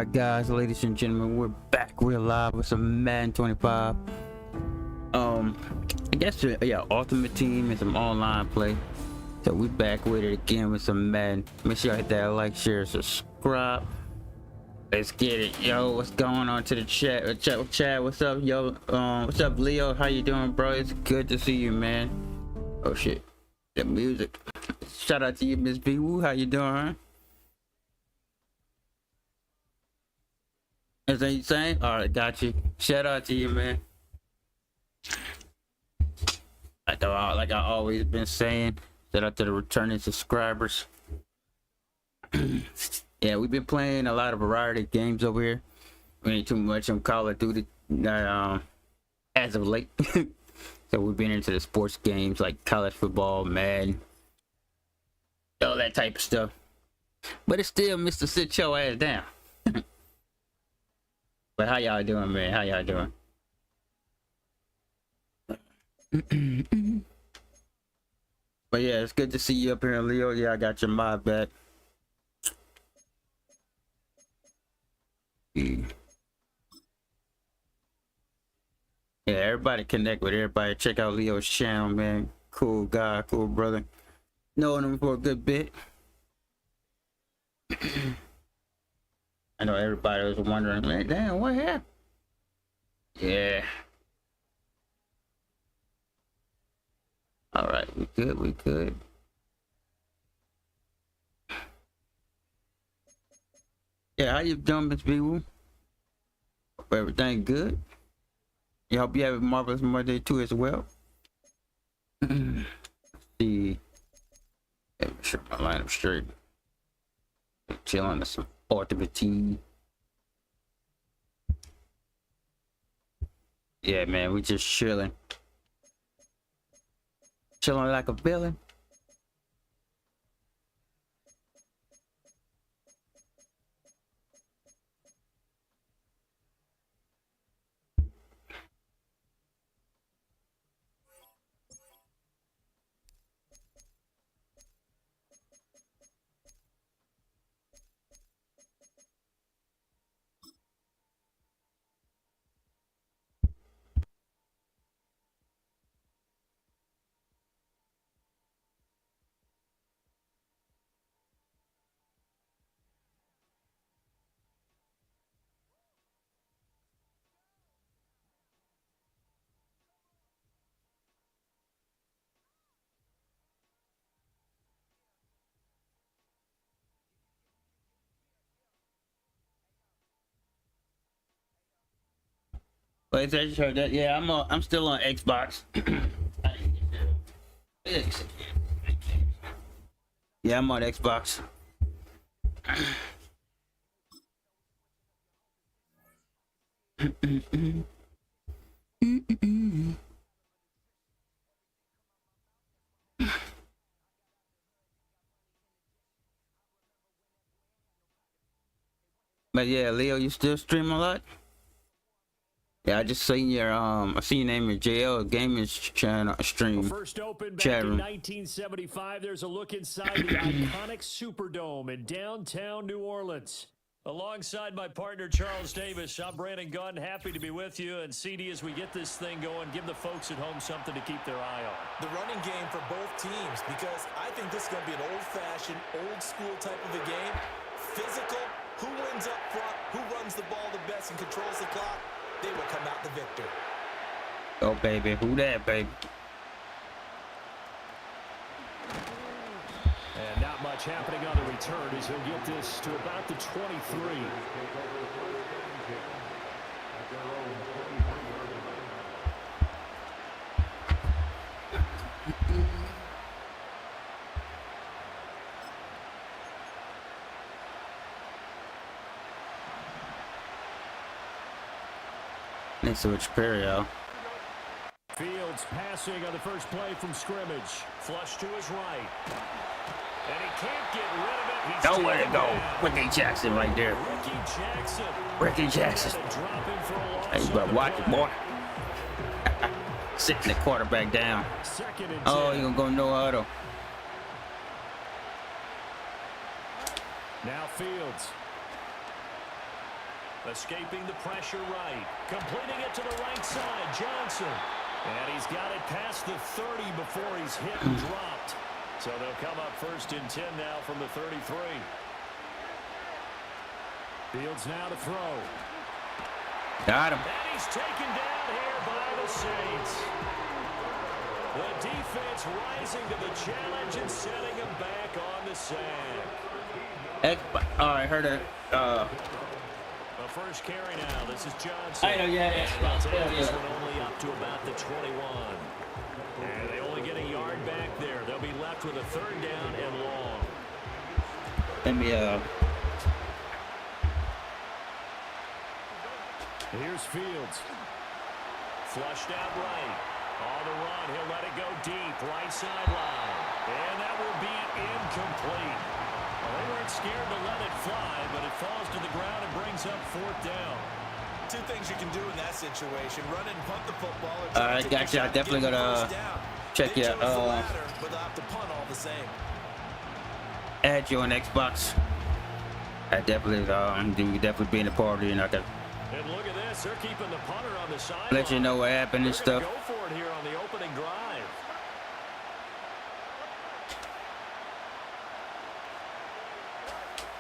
Alright guys, ladies and gentlemen, we're back. We're live with some Madden 25. I guess yeah, Ultimate Team and some online play. So we back with it again with some Madden. Make sure y'all hit that like, share, subscribe. Let's get it. Yo, what's going on to the chat? Chat, what's up, yo? What's up, Leo? How you doing, bro? It's good to see you, man. Oh shit, the music. Shout out to you, Miss B Woo. How you doing, huh? Is that you saying? All right, got you. Shout out to you, man. Like I always been saying, shout out to the returning subscribers. Yeah, we've been playing a lot of variety of games over here. We ain't too much on Call of Duty as of late. So we've been into the sports games like college football, Madden, all that type of stuff. But it's still Mr. Sit Your Ass Down. But how y'all doing, man? How y'all doing? But yeah, it's good to see you up here, Leo. Yeah, I got your mod back. Yeah, everybody connect with everybody. Check out Leo's channel, man. Cool guy, cool brother. Knowing him for a good bit. I know everybody was wondering, man, damn, what happened? Yeah. All right, we good, we good. Yeah, how you doing, Miss B-Woo? Hope everything good. I hope you have a marvelous Monday too as well. Let's see. Yeah, make sure my line up straight. Chilling to some Ultimate Team. Yeah, man, we just chilling. Chilling like a villain. Wait, I just heard that. Yeah, I'm still on Xbox. Yeah, I'm on Xbox. But yeah, Leo, you still stream a lot? Yeah, I just seen your I seen your name in JL Gaming channel stream. First opened back in 1975. There's a look inside the iconic Superdome in downtown New Orleans. Alongside my partner Charles Davis, I'm Brandon Gunn. Happy to be with you. And CD, as we get this thing going, give the folks at home something to keep their eye on. The running game for both teams, because I think this is going to be an old-fashioned, old-school type of a game. Physical, who wins up front, who runs the ball the best and controls the clock, they will come out the victor. Oh, baby. Whodat, baby? And not much happening on the return as he'll get this to about the 23. Next to Perry out. Fields passing on the first play from scrimmage. Flush to his right. And he can't get rid of it. He's Don't let it go. Ricky Jackson right there. Ricky Jackson. Ricky Jackson. Hey, you better watch it, boy. Sitting the quarterback down. Oh, you gonna go no auto. Now Fields. Escaping the pressure right. Completing it to the right side. Johnson. And he's got it past the 30 before he's hit and dropped. So they'll come up 1st and 10 now from the 33. Fields now to throw. Got him. And he's taken down here by the Saints. The defense rising to the challenge and setting him back on the sack. All right, heard it. The first carry now. This is Johnson. I know, yeah. This one only up to about the 21. And they only get a yard back there. They'll be left with a 3rd down and long. Let me Here's Fields. Flushed out right. On the run, he'll let it go deep. Right sideline. And that will be incomplete. Well, they weren't scared to let it fly, but it falls to the ground and brings up 4th down. 2 things you can do in that situation: run and punt the football. All right, gotcha. I definitely gotta check your but they'll have to punt all the same. add you on Xbox. I definitely definitely be in the party, and I can And look at this, they're keeping the punter on the sideline. let you know what happened and stuff. Go for it here on the opening drive.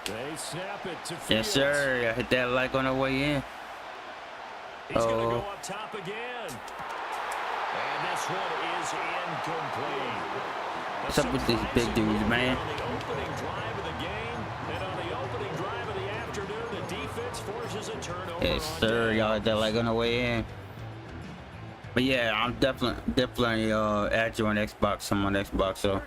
They snap it to Fields. Yes, sir. I hit that like on the way in. He's going to go up top again. And this one is incomplete. What's up with these big dudes, man? On the opening drive of the game, and on the opening drive of the afternoon, the defense forces a turnover. Yes, sir. Y'all hit that like on the way in. But yeah, I'm definitely add you on Xbox. I'm on Xbox, so.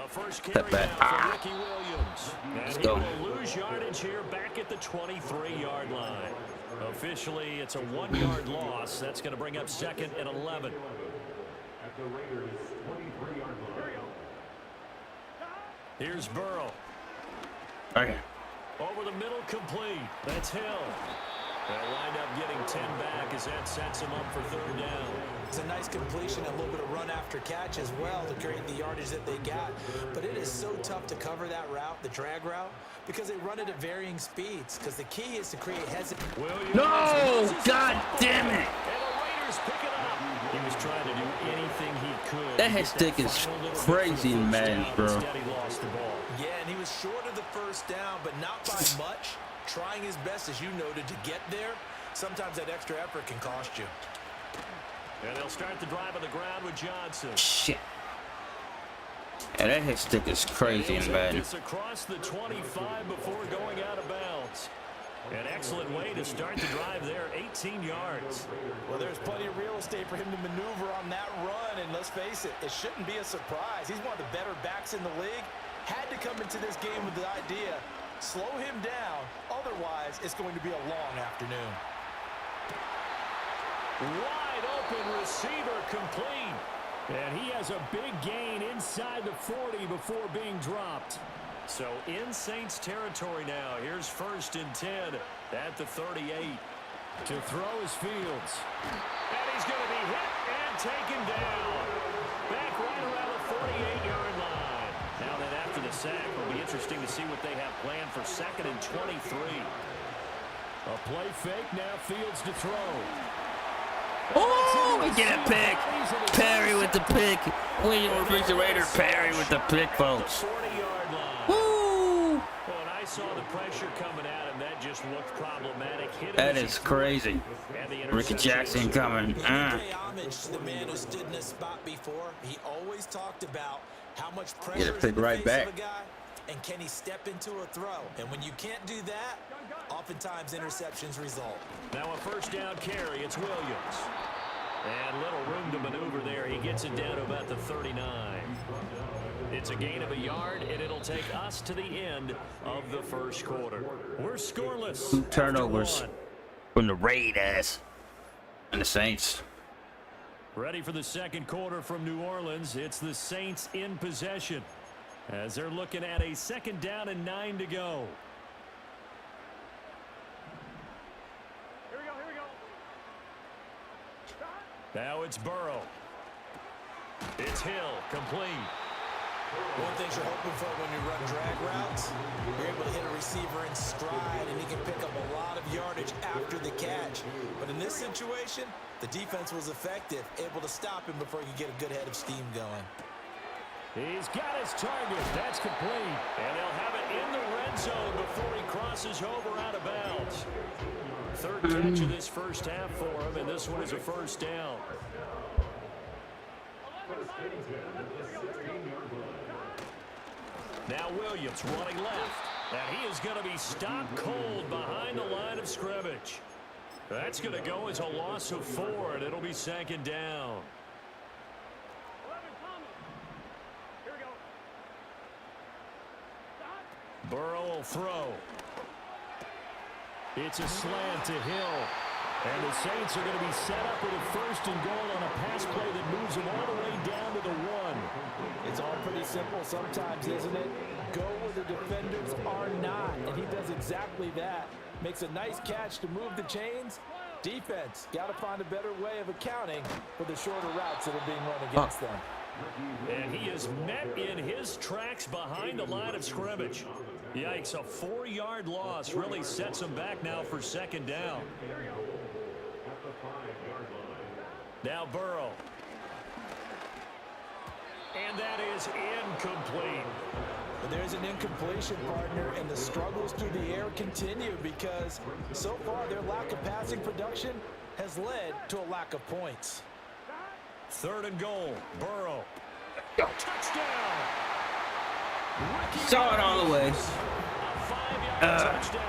First carry Step back. now for Ricky Williams. Let's And go. he will lose yardage here back at the 23-yard line. Officially, it's a 1-yard loss. That's going to bring up 2nd and 11. Here's Burrow. Okay. Over the middle, complete. That's Hill. They'll wind up getting 10 back as that sets him up for 3rd down. It's a nice completion, a little bit of run after catch as well to create the yardage that they got. But it is so tough to cover that route, the drag route, because they run it at varying speeds. Because the key is to create hesitation. No! God damn it! And the Raiders pick it up. He was trying to do anything he could. That head stick is crazy in Madden, bro. Instead, he lost the ball. Yeah, and he was short of the 1st down, but not by much. Trying his best, as you noted, to get there. Sometimes that extra effort can cost you. And they'll start the drive on the ground with Johnson. Shit. Yeah, that hit stick is crazy in Madden. It's across the 25 before going out of bounds. An excellent way to start the drive there, 18 yards. Well, there's plenty of real estate for him to maneuver on that run, and let's face it, it shouldn't be a surprise. He's one of the better backs in the league. Had to come into this game with the idea, slow him down, otherwise it's going to be a long afternoon. Wide open receiver complete. And he has a big gain inside the 40 before being dropped. So in Saints territory now. Here's 1st and 10 at the 38. To throw is Fields. And he's going to be hit and taken down. Back right around the 48-yard line. Now then after the sack, it'll be interesting to see what they have planned for 2nd and 23. A play fake, now Fields to throw. Oh, we get a pick. Perry with the pick. William Refrigerator Perry with the pick, folks. 40-yard line. Woo! Well, and I saw the pressure coming at him. That just looked problematic. Hit him That as is he threw. crazy. And the Ricky interception Jackson was coming. Pay homage to the man who stood in this spot before. He always talked about how much pressure Get a is pick in the right face back. of a guy, and can he step into a throw? And when you can't do that, oftentimes interceptions result. Now a 1st down carry. It's Williams. And little room to maneuver there. He gets it down to about the 39. It's a gain of a yard, and it'll take us to the end of the 1st quarter. We're scoreless. 2 turnovers after 1. from the Raiders and the Saints. Ready for the 2nd quarter from New Orleans. It's the Saints in possession as they're looking at a 2nd down and 9 to go. Now it's Burrow. It's Hill, complete. One thing you're hoping for when you run drag routes, you're able to hit a receiver in stride, and he can pick up a lot of yardage after the catch. But in this situation, the defense was effective, able to stop him before he could get a good head of steam going. He's got his target. That's complete. And they'll have it in the red zone before he crosses over out of bounds. Third catch of this first half for him, and this one is a first down. Now Williams running left. And he is going to be stopped cold behind the line of scrimmage. That's going to go as a loss of 4, and it'll be second down. Burrow will throw. It's a slant to Hill. And the Saints are going to be set up with a first and goal on a pass play that moves them all the way down to the 1. It's all pretty simple sometimes, isn't it? Go where the defenders are not, and he does exactly that. Makes a nice catch to move the chains. Defense, got to find a better way of accounting for the shorter routes that are being run against them. And he is met in his tracks behind the line of scrimmage. Yikes, a 4-yard loss really sets him back now for second down. Now Burrow. And that is incomplete. But there's an incompletion, partner, and the struggles through the air continue because so far their lack of passing production has led to a lack of points. Third and goal. Burrow. Touchdown. Saw it all the way. A 5-yard touchdown.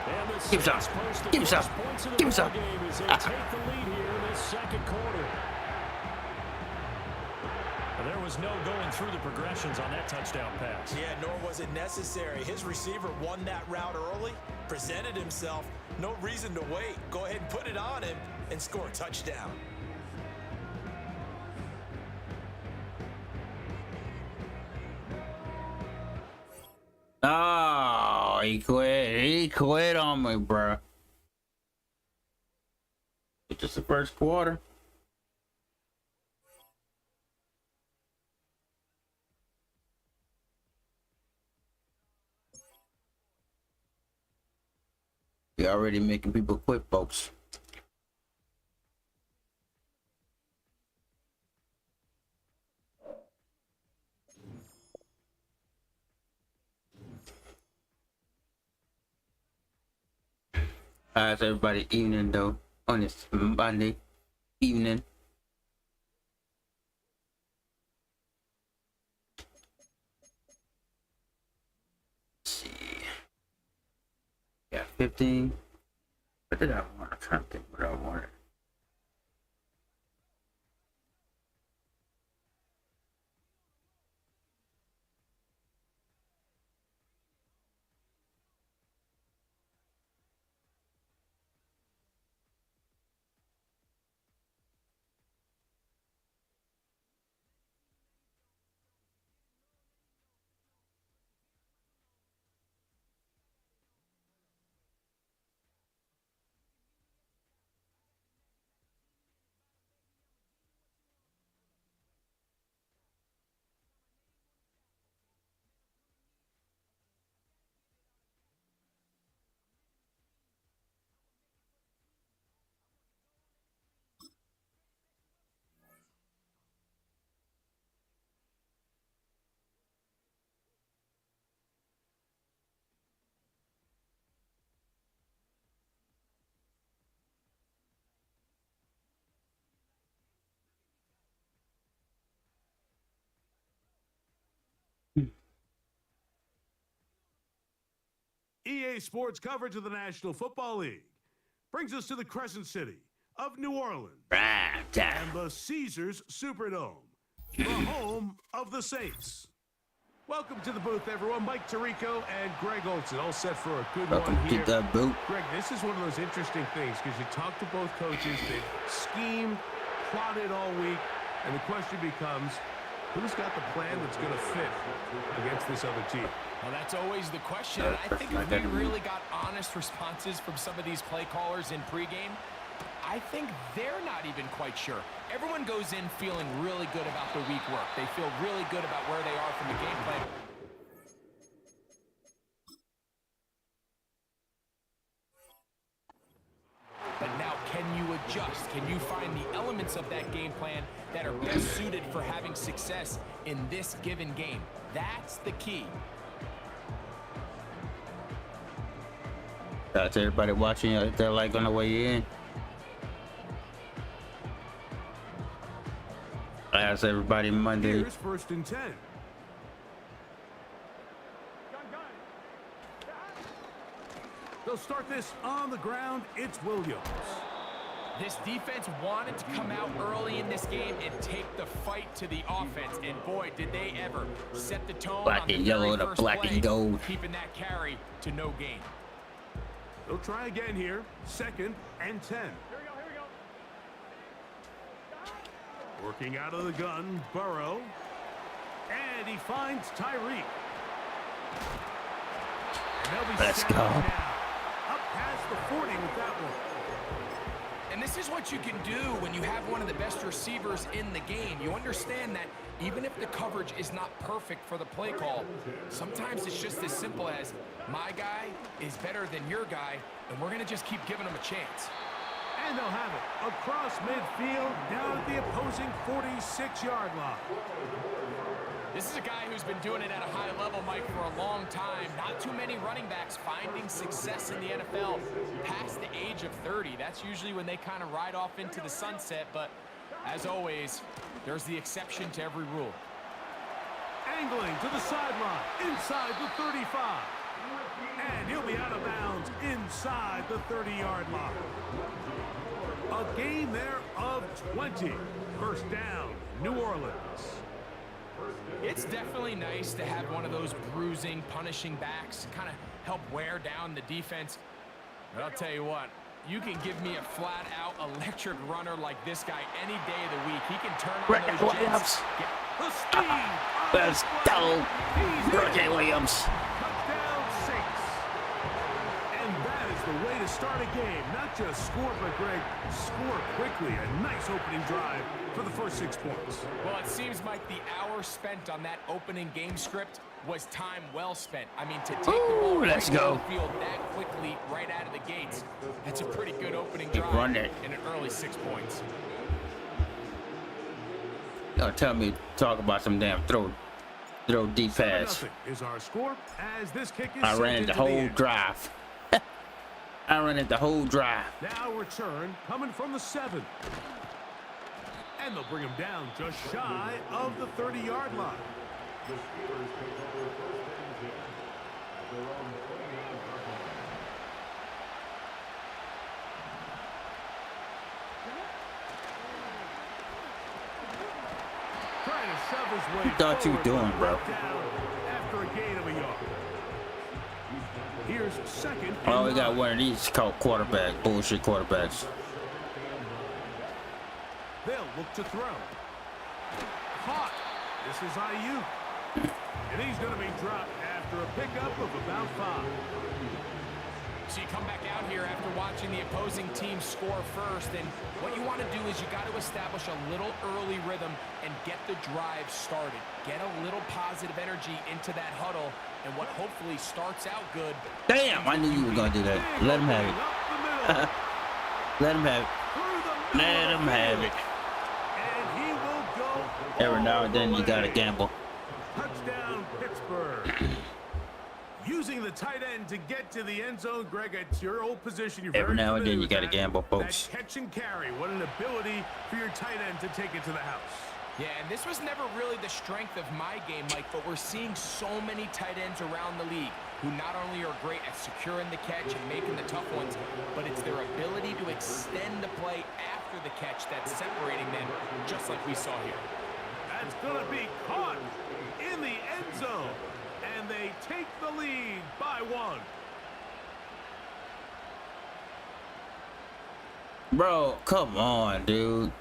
And the Give some. Saints post the Give some. first points of the Give ball some. game as they take the lead here in this second quarter. There was no going through the progressions on that touchdown pass. Yeah, nor was it necessary. His receiver won that route early, presented himself. No reason to wait. Go ahead and put it on him and score a touchdown. Oh, he quit. He quit on me, bro. It's just the first quarter. You're already making people quit, folks. How's everybody evening though on this Monday evening? Let's see. Got 15. What did I want? I'm trying to think what I wanted. EA Sports coverage of the National Football League brings us to the Crescent City of New Orleans and the Caesars Superdome, the home of the Saints. Welcome to the booth, everyone. Mike Tirico and Greg Olson, all set for a good Welcome one here. to the boot. Greg, this is one of those interesting things because you talk to both coaches, they've schemed, plotted all week, and the question becomes, who's got the plan that's going to fit against this other team? Well, that's always the question, and I think if we really got honest responses from some of these play callers in pregame, I think they're not even quite sure. Everyone goes in feeling really good about the week work. They feel really good about where they are from the game plan. But now, can you adjust? Can you find the elements of that game plan that are best suited for having success in this given game? That's the key. Shout out to everybody watching out there, like on the way in. I asked everybody Monday. Here's 1st and 10. They'll start this on the ground. It's Williams. This defense wanted to come out early in this game and take the fight to the offense, and boy, did they ever set the tone. Black on the and yellow very to first black play, and gold. keeping that carry to no gain. They'll try again here. 2nd and 10. Working out of the gun, Burrow. And he finds Tyreek. And they'll be Let's set go. now. Up past the 40 with that one. And this is what you can do when you have one of the best receivers in the game. You understand that even if the coverage is not perfect for the play call, sometimes it's just as simple as my guy is better than your guy, and we're going to just keep giving him a chance. And they'll have it across midfield down at the opposing 46-yard line. This is a guy who's been doing it at a high level, Mike, for a long time. Not too many running backs finding success in the NFL past the age of 30. That's usually when they kind of ride off into the sunset, but as always, there's the exception to every rule. Angling to the sideline, inside the 35. And he'll be out of bounds inside the 30-yard line. A gain there of 20. 1st down, New Orleans. It's definitely nice to have one of those bruising, punishing backs, kind of help wear down the defense. But I'll tell you what, you can give me a flat-out electric runner like this guy any day of the week. He can turn on those jets. The speed. Let's go. Roger Williams. Touchdown, Saints. And that is the way to start a game. Not just score, but Greg, score quickly. A nice opening drive for the first 6 points. Well, it seems like the hour spent on that opening game script was time well spent. I mean, to take the ball let's right go. down the field that quickly, right out of the gates, that's a pretty good opening Keep drive running. in an early 6 points. Don't tell me to talk about some damn throw deep pass. 7-0 is our score as this kick is I sent ran it into the whole end. drive. I ran it the whole drive. Now return coming from the 7. And they'll bring him down just shy of the 30-yard line. Trying to shove his way What you thought you were forward, doing, bro? down after a gain of a yard. Here's 2nd. Oh, we and got 9. one of these called quarterback, bullshit quarterbacks. They'll look to throw. Caught. This is IU. And he's going to be dropped after a pickup of about 5. So you come back out here after watching the opposing team score first, and what you want to do is you got to establish a little early rhythm and get the drive started. Get a little positive energy into that huddle, and what hopefully starts out good. Damn, I knew you were gonna do that. Let him have it. Up the middle. Let him have it. Through the middle Let of him the have field. it. And he will go Every now and then you gotta all the way. gamble. Touchdown, Pittsburgh. Using the tight end to get to the end zone, Greg, it's your old position. You're Every very now and then familiar you with gotta that. gamble, folks. That catch and carry. What an ability for your tight end to take it to the house. Yeah, and this was never really the strength of my game, Mike, but we're seeing so many tight ends around the league who not only are great at securing the catch and making the tough ones, but it's their ability to extend the play after the catch that's separating them, just like we saw here. That's going to be caught in the end zone. And they take the lead by 1. Bro, come on, dude.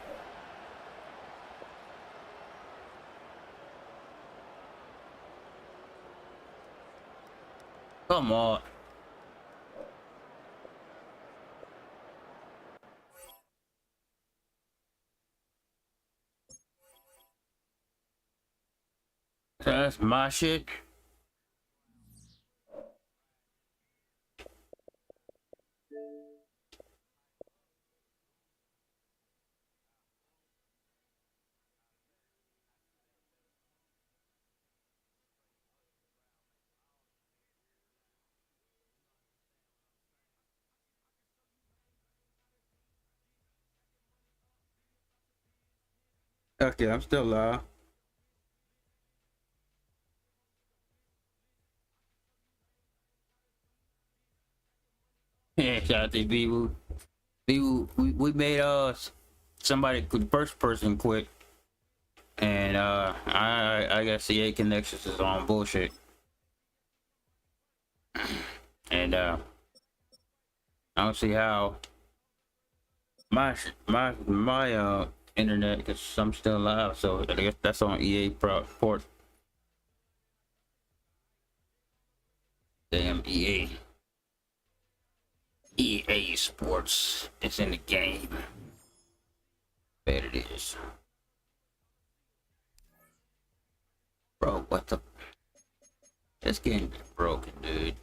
Come on. That's my shit. Okay, I'm still live. Yeah, shout out to B-Woo. B-Woo, we made somebody, the first person quit, and I guess CA Connections is on bullshit, and I don't see how my internet, because I'm still live, so I guess that's on EA port. Damn EA. EA Sports is in the game. Bet it is. Bro, what the? This game is broken, dude.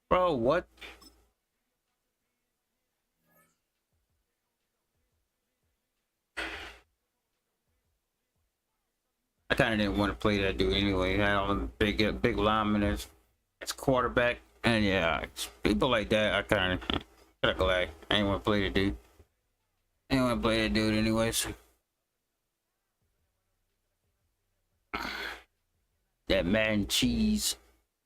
Bro, what? I kind of didn't want to play that dude anyway. He had all the big linemen as quarterback, and yeah, people like that. I kind of glad I ain't want to play the dude. I ain't want to play that dude anyways. That Madden cheese.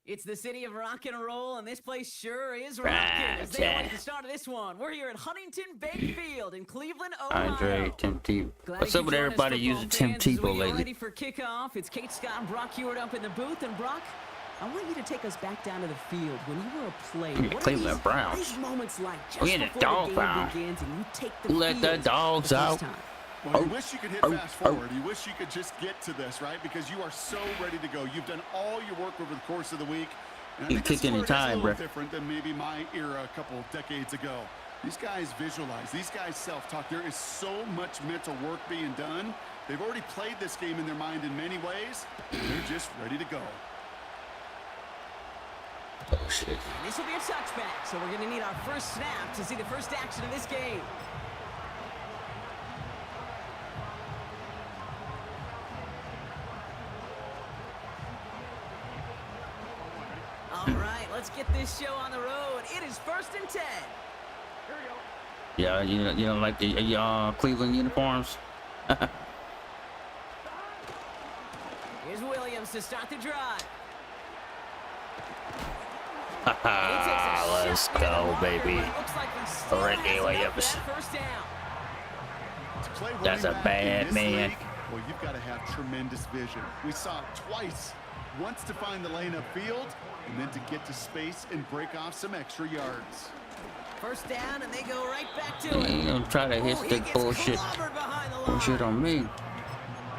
It's the city of rock and roll, and this place sure is rocking. As they like the start of this one, we're here at Huntington Bank Field in Cleveland, Ohio. Andre, Tim Tebow. What's up with everybody using Tim Tebow lately? Ready for kickoff? It's Kate Scott and Brock Hewitt up in the booth, and Brock, I want you to take us back down to the field when you were a player. What Cleveland Browns. These moments like just we in the dog pound. Begins and you take the Who let the dogs out? Well, you wish you could hit fast forward. You wish you could just get to this, right? Because you are so ready to go. You've done all your work over the course of the week. And you kick any time, bro. Different than maybe my era a couple decades ago. These guys visualize. These guys self-talk. There is so much mental work being done. They've already played this game in their mind in many ways. They're just ready to go. Oh, shit. This will be a touchback, so we're going to need our first snap to see the first action of this game. All right, let's get this show on the road. It is 1st and 10. Here we go. Yeah, you know, like the Cleveland uniforms. Here's Williams to start the drive. Let's go, baby. Ricky Williams. That's a bad man. Well, you've got to have tremendous vision. We saw it twice. Once to find the lane upfield, and then to get to space and break off some extra yards. First down, and they go right back to it. You don't try to hit stick bullshit on me.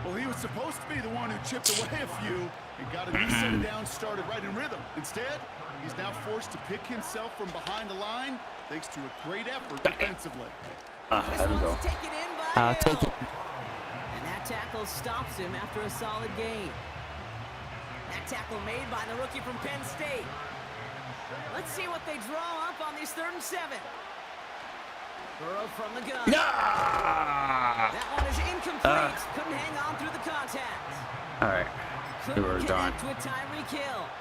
Well, he was supposed to be the one who chipped away a few and got a new set of downs started right in rhythm. Instead, he's now forced to pick himself from behind the line thanks to a great effort defensively. There we go. I'll take it. And that tackle stops him after a solid gain. That tackle made by the rookie from Penn State. Let's see what they draw up on this 3rd and 7. Burrow from the gun. No! That one is incomplete. Couldn't hang on through the contact. All right. See where we're going.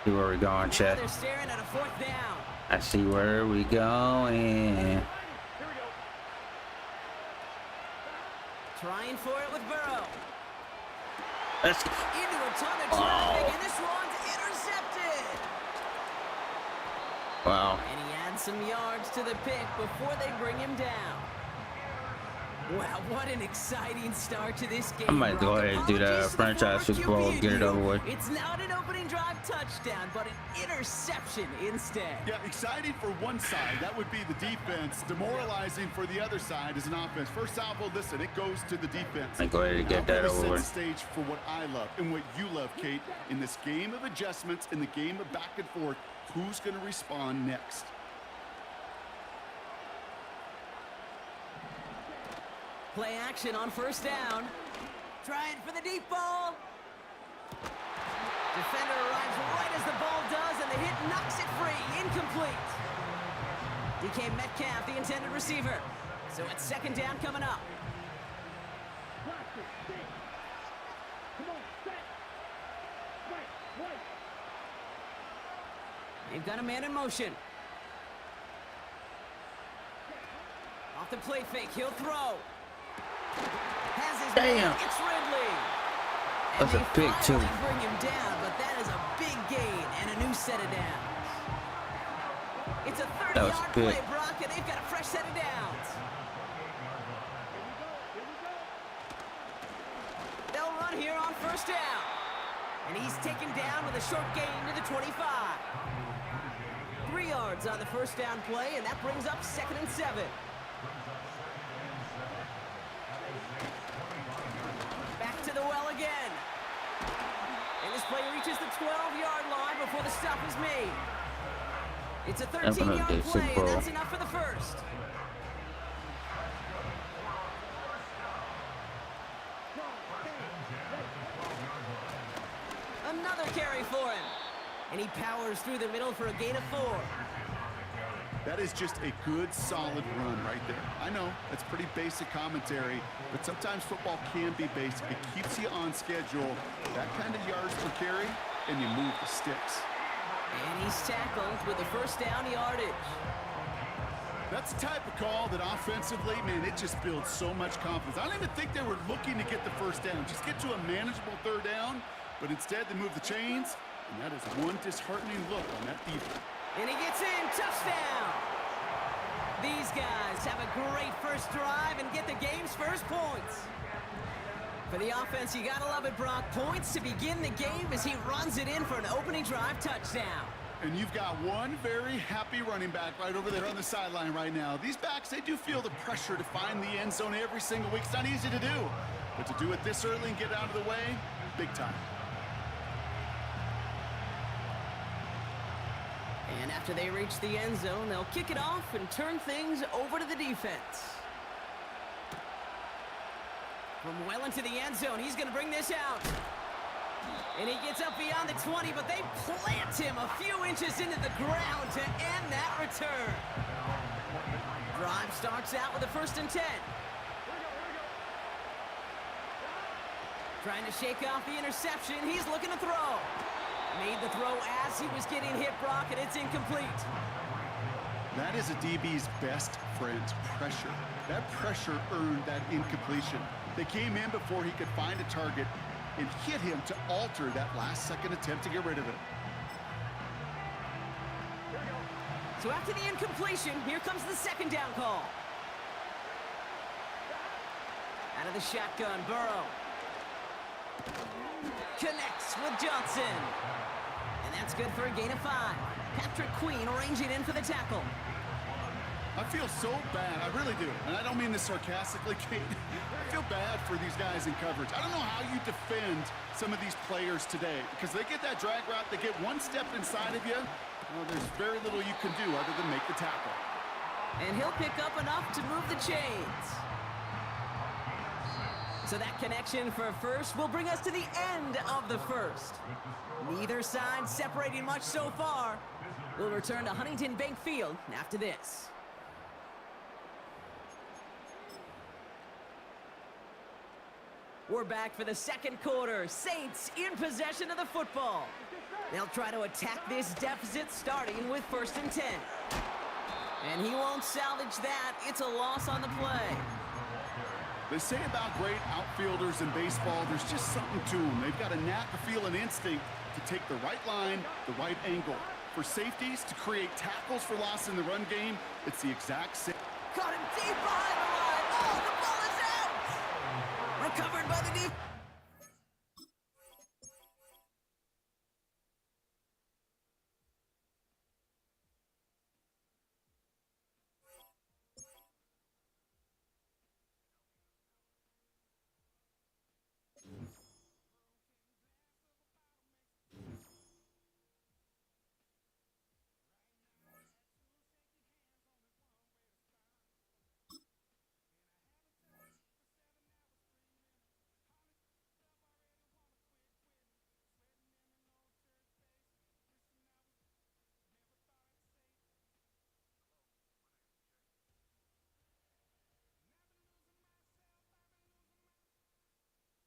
See where we're going, Chet. They're staring at a 4th down. I see where we going. Trying for it with Burrow. Let's into a ton of traffic, and this one's intercepted. Wow. And he adds some yards to the pick before they bring him down. Wow, what an exciting start to this game. I might go ahead and do the franchise Super Bowl and get it over with. It's not an opening drive touchdown, but an interception instead. Yeah, exciting for one side. That would be the defense. Demoralizing for the other side as an offense. First off, well, listen, it goes to the defense. I go ahead and get that over with. Set the stage for what I love and what you love, Kate. In this game of adjustments, in the game of back and forth, who's going to respond next? Play action on first down. Trying for the deep ball. Defender arrives right as the ball does, and the hit knocks it free. Incomplete. DK Metcalf, the intended receiver. So it's second down coming up. They've got a man in motion. Off the play fake, he'll throw. Has his Damn. man, it's Ridley. That's a big two. Finally bring him down, but that is a big gain and a new set of downs. It's a 30-yard big. play, Brock, and they've got a fresh set of downs. They'll run here on first down. And he's taken down with a short gain to the 25. 3 yards on the first down play, and that brings up 2nd and 7. Back to the well again. And this play reaches the 12-yard line before the stop is made. It's a 13-yard play, and that's enough for the first. Another carry for him. And he powers through the middle for a gain of 4. That is just a good, solid run right there. I know, that's pretty basic commentary, but sometimes football can be basic. It keeps you on schedule, that kind of yards per carry, and you move the sticks. And he's tackled with a first down yardage. That's the type of call that offensively, man, it just builds so much confidence. I don't even think they were looking to get the first down. Just get to a manageable third down, but instead they move the chains, and that is one disheartening look on that defense. And he gets in, touchdown! These guys have a great first drive and get the game's first points. For the offense, you gotta love it, Brock. Points to begin the game as he runs it in for an opening drive touchdown. And you've got one very happy running back right over there on the sideline right now. These backs, they do feel the pressure to find the end zone every single week. It's not easy to do, but to do it this early and get out of the way, big time. And after they reach the end zone, they'll kick it off and turn things over to the defense. From well into the end zone, he's going to bring this out. And he gets up beyond the 20, but they plant him a few inches into the ground to end that return. Drive starts out with a 1st and 10. Trying to shake off the interception. He's looking to throw. Made the throw as he was getting hit, Brock, and it's incomplete. That is a DB's best friend, pressure. That pressure earned that incompletion. They came in before he could find a target and hit him to alter that last-second attempt to get rid of it. So after the incompletion, here comes the 2nd down call. Out of the shotgun, Burrow. Connects with Johnson. And that's good for a gain of 5. Patrick Queen arranging in for the tackle. I feel so bad, I really do, and I don't mean this sarcastically, Kate. I feel bad for these guys in coverage. I don't know how you defend some of these players today, because they get that drag route, they get one step inside of you, well, there's very little you can do other than make the tackle. And he'll pick up enough to move the chains. So that connection for first will bring us to the end of the first. Neither side separating much so far. We'll return to Huntington Bank Field after this. We're back for the 2nd quarter. Saints in possession of the football. They'll try to attack this deficit starting with 1st and 10. And he won't salvage that. It's a loss on the play. They say about great outfielders in baseball, there's just something to them. They've got a knack, a feel, an instinct to take the right line, the right angle. For safeties to create tackles for loss in the run game, it's the exact same. Caught him deep behind the line. Oh, the ball is out! Recovered by the defense.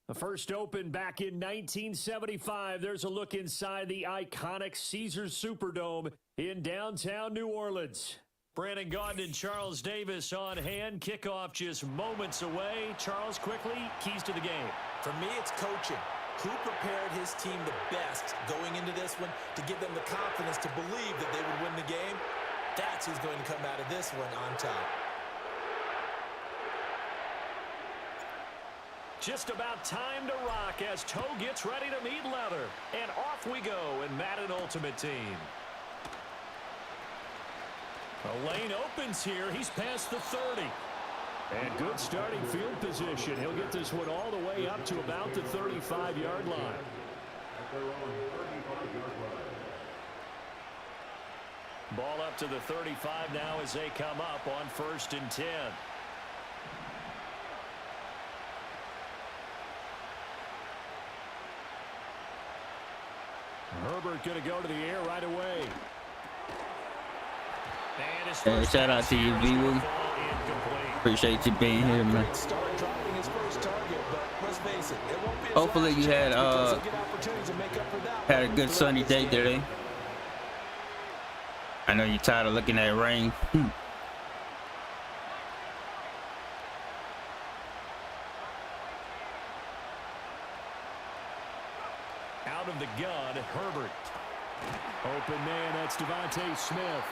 The first opened back in 1975. There's a look inside the iconic Caesars Superdome in downtown New Orleans. Brandon Gaudin and Charles Davis on hand. Kickoff just moments away. Charles, quickly, keys to the game. For me, it's coaching. Who prepared his team the best going into this one to give them the confidence to believe that they would win the game? That's who's going to come out of this one on top. Just about time to rock as Toe gets ready to meet leather. And off we go in Madden Ultimate Team. A lane opens here. He's past the 30. And good starting field position. He'll get this one all the way up to about the 35-yard line. Ball up to the 35 now as they come up on 1st and 10. Herbert going to go to the air right away. Hey, shout out to you, V-Woo. Appreciate you being here, man. Hopefully you had a good sunny day today. I know you're tired of looking at rain. Out of the gun, Herbert. Open man, that's Devontae Smith.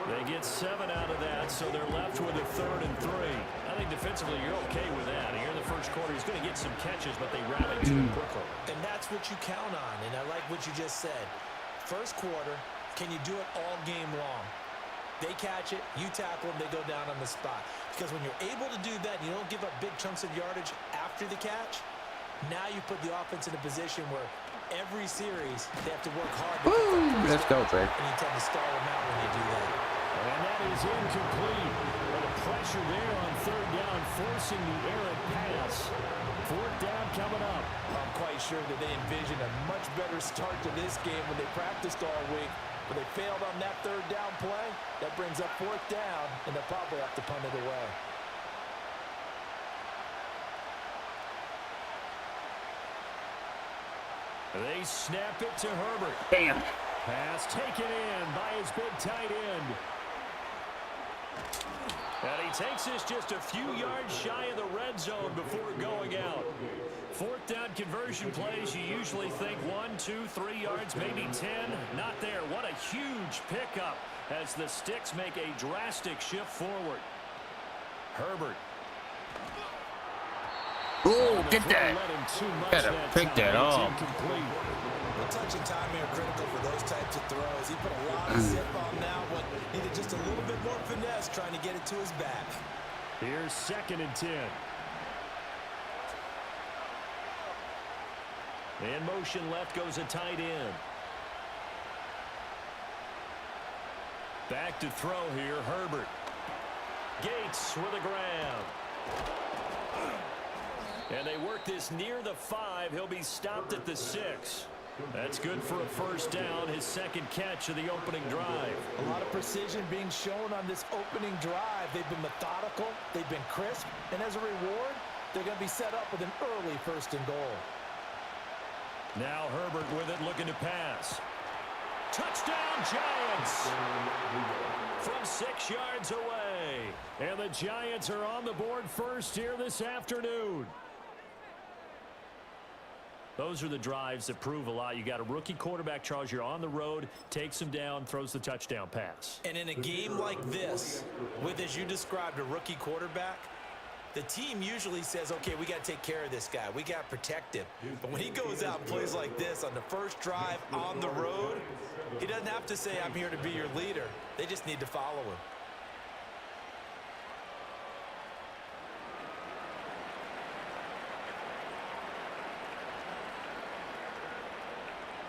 They get 7 out of that, so they're left with a 3rd and 3. I think defensively you're okay with that. Here in the first quarter, he's going to get some catches, but they rally to him quickly. And that's what you count on, and I like what you just said. First quarter, can you do it all game long? They catch it, you tackle them, they go down on the spot. Because when you're able to do that, you don't give up big chunks of yardage after the catch, now you put the offense in a position where every series they have to work hard. Let's go, Fred. And you tend to stall them out when you do that. And that is incomplete. But the pressure there on 3rd down, forcing the errant pass. 4th down coming up. I'm quite sure that they envision a much better start to this game when they practiced all week. But they failed on that 3rd down play. That brings up 4th down, and they'll probably have to punt it away. They snap it to Herbert. Damn. Pass taken in by his big tight end. And he takes this just a few yards shy of the red zone before going out. 4th down conversion plays, you usually think 1, 2, 3 yards, maybe 10. Not there. What a huge pickup as the Sticks make a drastic shift forward. Herbert. Oh, get that. Gotta pick that off. The touch and timing are critical for those types of throws. He put a lot of zip on that one. Needed just a little bit more finesse trying to get it to his back. Here's 2nd and 10. In motion left goes a tight end. Back to throw here, Herbert. Gates with a grab. And they work this near the 5. He'll be stopped at the 6. That's good for a 1st down, his 2nd catch of the opening drive. A lot of precision being shown on this opening drive. They've been methodical, they've been crisp, and as a reward, they're going to be set up with an early 1st and goal. Now Herbert with it, looking to pass. Touchdown, Giants! From 6 yards away. And the Giants are on the board first here this afternoon. Those are the drives that prove a lot. You got a rookie quarterback, Charles. You're on the road, takes him down, throws the touchdown pass. And in a game like this, with, as you described, a rookie quarterback, the team usually says, okay, we got to take care of this guy. We got to protect him. But when he goes out and plays like this on the first drive on the road, he doesn't have to say, I'm here to be your leader. They just need to follow him.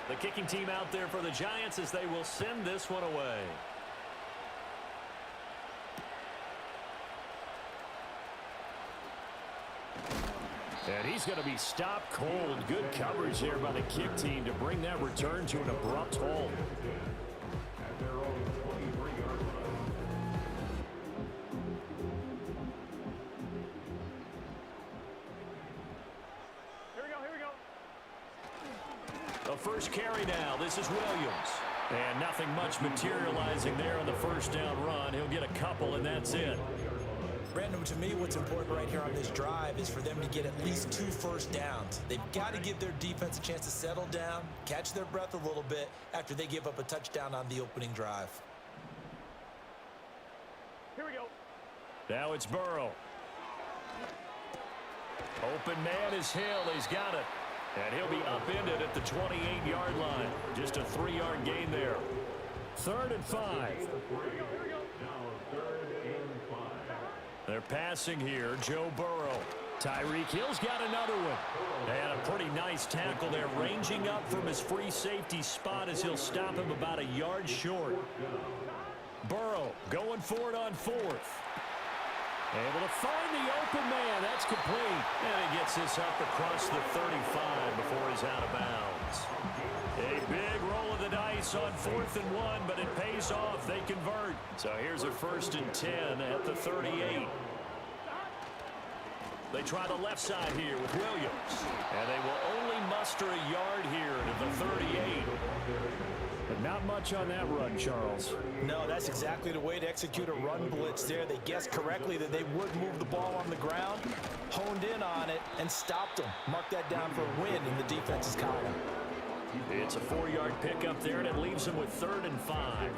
The kicking team out there for the Giants as they will send this one away. And he's going to be stopped cold. Good coverage there by the kick team to bring that return to an abrupt halt. first carry now. This is Williams. And nothing much materializing there on the first down run. He'll get a couple, and that's it. Brandon, to me, what's important right here on this drive is for them to get at least 2 first downs. They've got to give their defense a chance to settle down, catch their breath a little bit after they give up a touchdown on the opening drive. Here we go. Now it's Burrow. Open man is Hill. He's got it. And he'll be upended at the 28-yard line. Just a 3-yard gain there. 3rd and 5. They're passing here. Joe Burrow. Tyreek Hill's got another one. And a pretty nice tackle there, ranging up from his free safety spot as he'll stop him about a yard short. Burrow going for it on 4th. Able to find the open man. That's complete. And he gets this up across the 35 before he's out of bounds. A big roll of the dice on 4th and 1, but it pays off. They convert. So here's a 1st and 10 at the 38. They try the left side here with Williams. And they will only muster a yard here to the 38. But not much on that run, Charles. No, that's exactly the way to execute a run blitz there. They guessed correctly that they would move the ball on the ground, honed in on it, and stopped them. Mark that down for a win in the defense's column. It's a 4-yard pickup there, and it leaves them with 3rd and 5.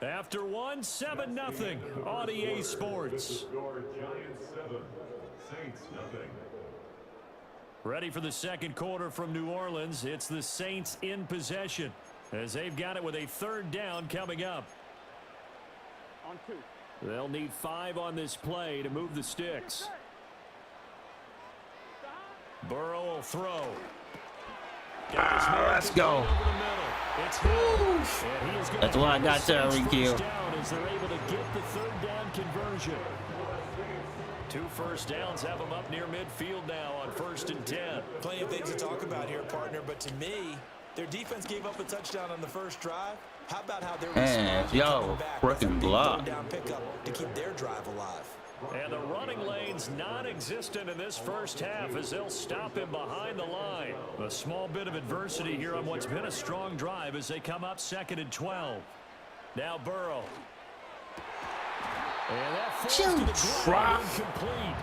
After one, 7-0 on EA Sports. Ready for the second quarter from New Orleans. It's the Saints in possession as they've got it with a 3rd down coming up. On 2. They'll need 5 on this play to move the sticks. Burrow will throw. Let's go. That's why I got Tyreek Hill. As they're able to get the 3rd down conversion. 2 first downs have them up near midfield now on 1st and 10. Plenty of things to talk about here, partner, but to me, their defense gave up a touchdown on the first drive. How about how they're yo, freaking block. Down pickup to keep their drive alive. And the running lane's non-existent in this first half as they'll stop him behind the line. A small bit of adversity here on what's been a strong drive as they come up 2nd and 12. Now Burrow. And that falls to the ground, incomplete.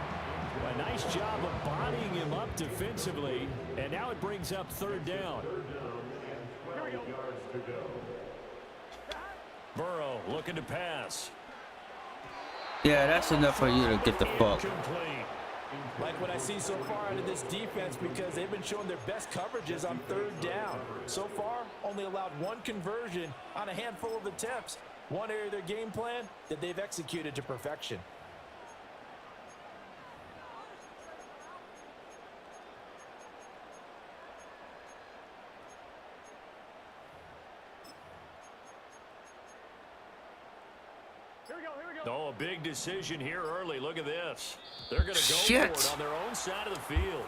A nice job of bodying him up defensively, and now it brings up 3rd down. Burrow looking to pass. Yeah, that's enough for you to get the fuck. Like what I see so far out of this defense because they've been showing their best coverages on 3rd down. So far, only allowed 1 conversion on a handful of attempts. One area of their game plan that they've executed to perfection. Oh, a big decision here early. Look at this. They're going to go for it on their own side of the field.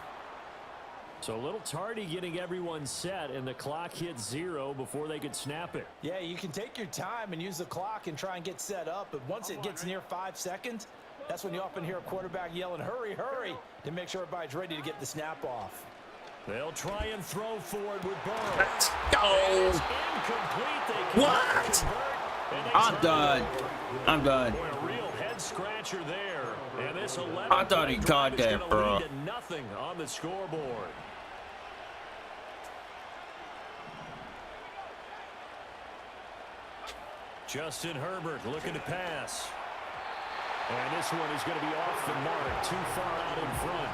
So a little tardy getting everyone set, and the clock hits 0 before they could snap it. Yeah, you can take your time and use the clock and try and get set up, but once it gets near 5 seconds, that's when you often hear a quarterback yelling, hurry, hurry, to make sure everybody's ready to get the snap off. They'll try and throw forward with Burrow. Let's go. What? I'm done. I'm done. A real head scratcher there. And this 11 I thought he caught that, bro. Nothing on the scoreboard. Justin Herbert looking to pass. And this one is going to be off the mark, too far out in front.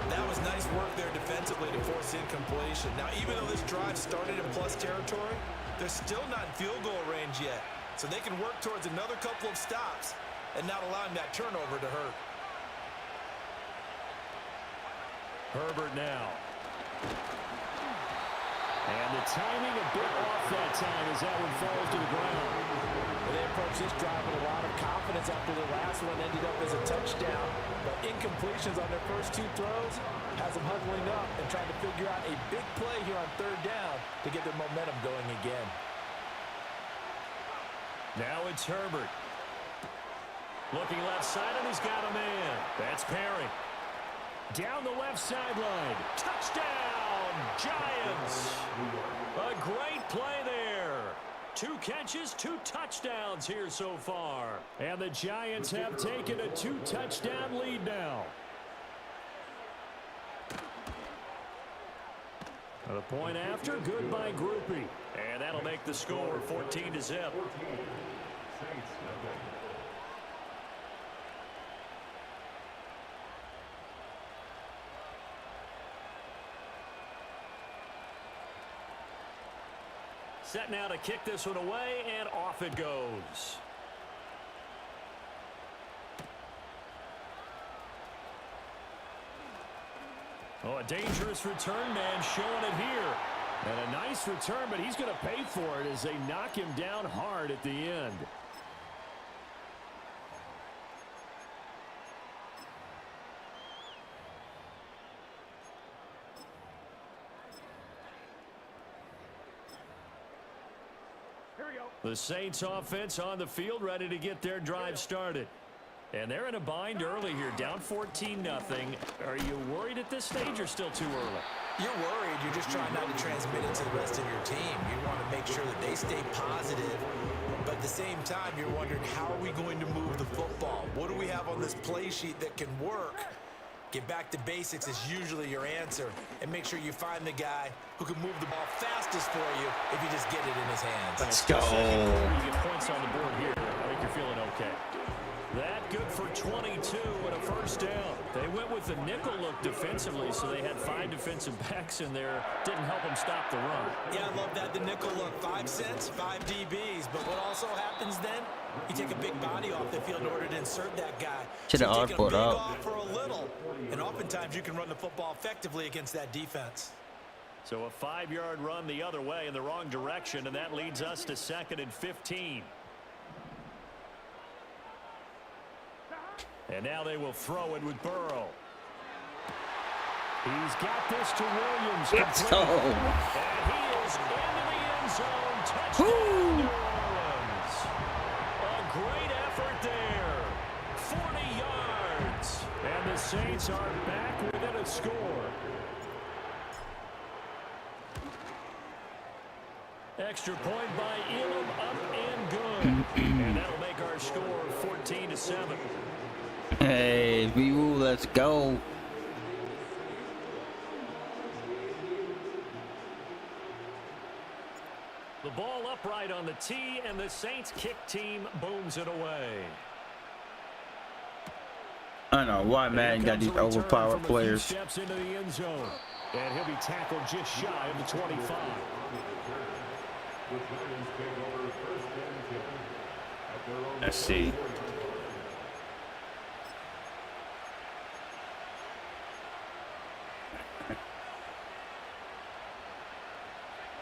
That was nice work there defensively to force incompletion. Now, even though this drive started in plus territory, they're still not in field goal range yet. So they can work towards another couple of stops and not allowing that turnover to hurt. Herbert now. And the timing a bit off that time as that one falls to the ground. Well, they approached this drive with a lot of confidence after the last one ended up as a touchdown. But incompletions on their first 2 throws has them huddling up and trying to figure out a big play here on 3rd down to get their momentum going again. Now it's Herbert. Looking left side, and he's got a man. That's Perry. Down the left sideline. Touchdown, Giants. A great play there. 2 catches, 2 touchdowns here so far. And the Giants have taken a 2-touchdown lead now. The point after, good by Groupie. And that'll make the score 14-0. Set now to kick this one away, and off it goes. Oh, a dangerous return man showing it here. And a nice return, but he's going to pay for it as they knock him down hard at the end. The Saints offense on the field, ready to get their drive started. And they're in a bind early here, down 14-0. Are you worried at this stage or still too early? You're worried. You're just trying not to transmit it to the rest of your team. You want to make sure that they stay positive. But at the same time, you're wondering, how are we going to move the football? What do we have on this play sheet that can work? Get back to basics is usually your answer. And make sure you find the guy who can move the ball fastest for you if you just get it in his hands. Let's go. You get points on the board here. I think you're feeling okay. That good for 22 and a first down. They went with the nickel look defensively, so they had 5 defensive backs in there. Didn't help them stop the run. Yeah, I love that. The nickel look, 5 cents, 5 DBs. But what also happens then, you take a big body off the field in order to insert that guy. Should have so output up. Off for a little. And oftentimes you can run the football effectively against that defense. So a 5-yard run the other way in the wrong direction, and that leads us to 2nd and 15. And now they will throw it with Burrow. He's got this to Williams. Let's go. And he is into the end zone. Touchdown, New Orleans. A great effort there. 40 yards. And the Saints are back within a score. Extra point by Elam, up and good. And that'll make our score 14-7. Hey, B-Woo, let's go. The ball upright on the tee, and the Saints kick team booms it away. I don't know why Madden got these overpowered players. Steps into the end zone, and he'll be tackled just shy of the 25. Let's see.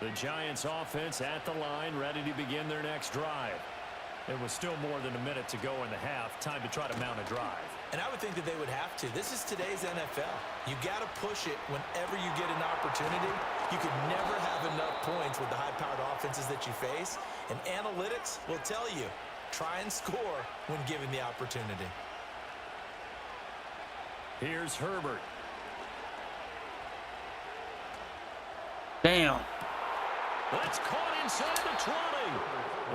The Giants offense at the line, ready to begin their next drive. It was still more than a minute to go in the half. Time to try to mount a drive. And I would think that they would have to. This is today's NFL. You got to push it whenever you get an opportunity. You could never have enough points with the high-powered offenses that you face. And analytics will tell you, try and score when given the opportunity. Here's Herbert. Damn. That's caught inside the 20.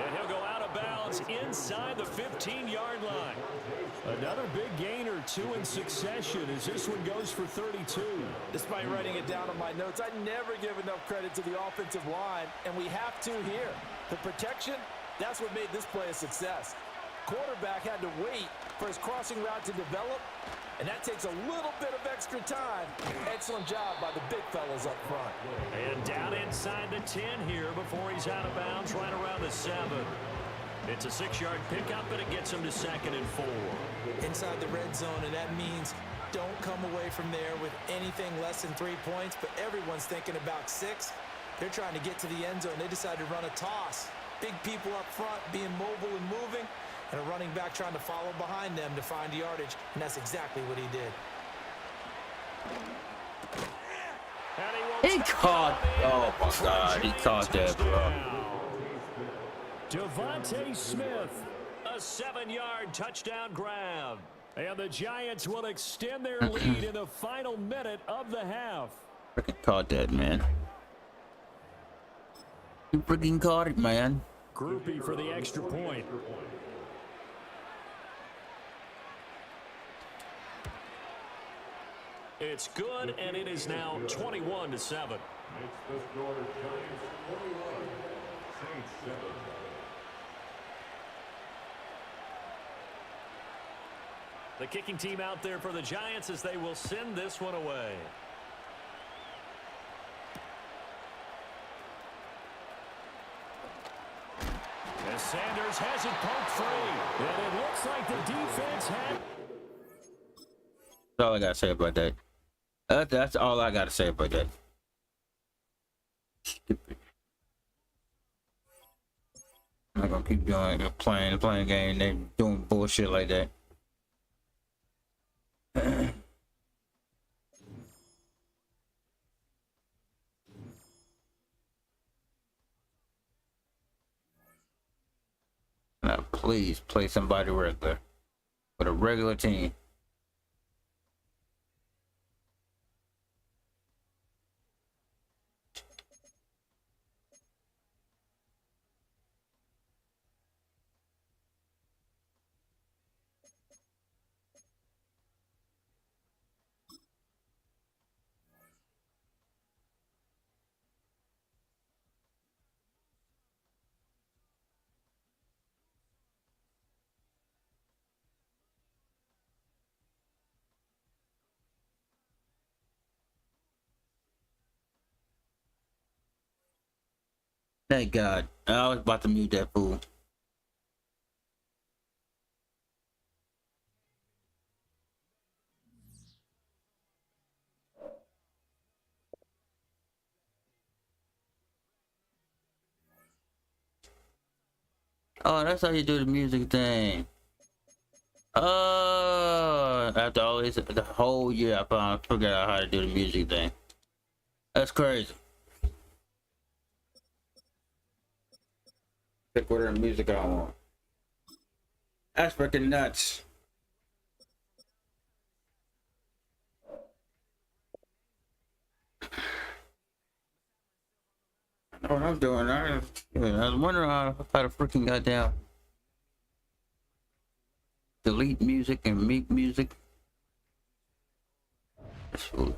And he'll go out of bounds inside the 15-yard line. Another big gain or 2 in succession as this one goes for 32. Despite writing it down on my notes, I never give enough credit to the offensive line, and we have to here. The protection, that's what made this play a success. Quarterback had to wait for his crossing route to develop, and that takes a little bit of extra time. Excellent job by the big fellas up front. And down inside the 10 here before he's out of bounds, right around the 7. It's a 6-yard pickup, and it gets him to 2nd and 4. Inside the red zone, and that means don't come away from there with anything less than 3 points, but everyone's thinking about 6. They're trying to get to the end zone. They decided to run a toss. Big people up front being mobile and moving, and a running back trying to follow behind them to find yardage, and that's exactly what he did. He caught. Oh my God, he caught that, bro. Devontae Smith, a A 7-yard touchdown grab. And the Giants will extend their lead in the final minute of the half. Freaking caught that, man. You freaking caught it, man. Groupie for the extra point. It's good, and it is now 21-7. The kicking team out there for the Giants as they will send this one away. As Sanders has it poked free. And it looks like the defense had... That's all I gotta say about that. That's all I gotta say about that. Stupid. I'm not gonna keep doing playing game. They doing bullshit like that. Now, please play somebody regular with a regular team. Thank God. I was about to mute that fool. Oh, that's how you do the music thing. After all this, the whole year, I figured out how to do the music thing. That's crazy. Pick whatever music I want. That's freaking nuts. I know what I'm doing. I was wondering how to freaking goddamn delete music and make music. That's food.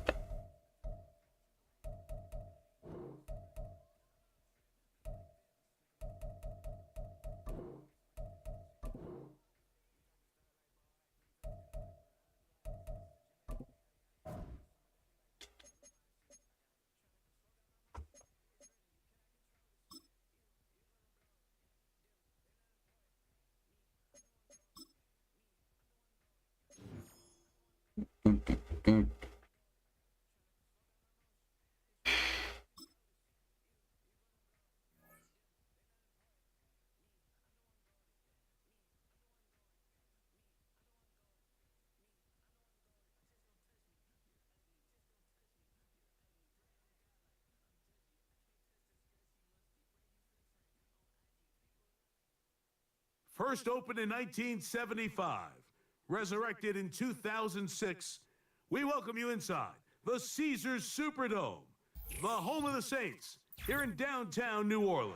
First opened in 1975, resurrected in 2006, we welcome you inside the Caesars Superdome, the home of the Saints, here in downtown New Orleans.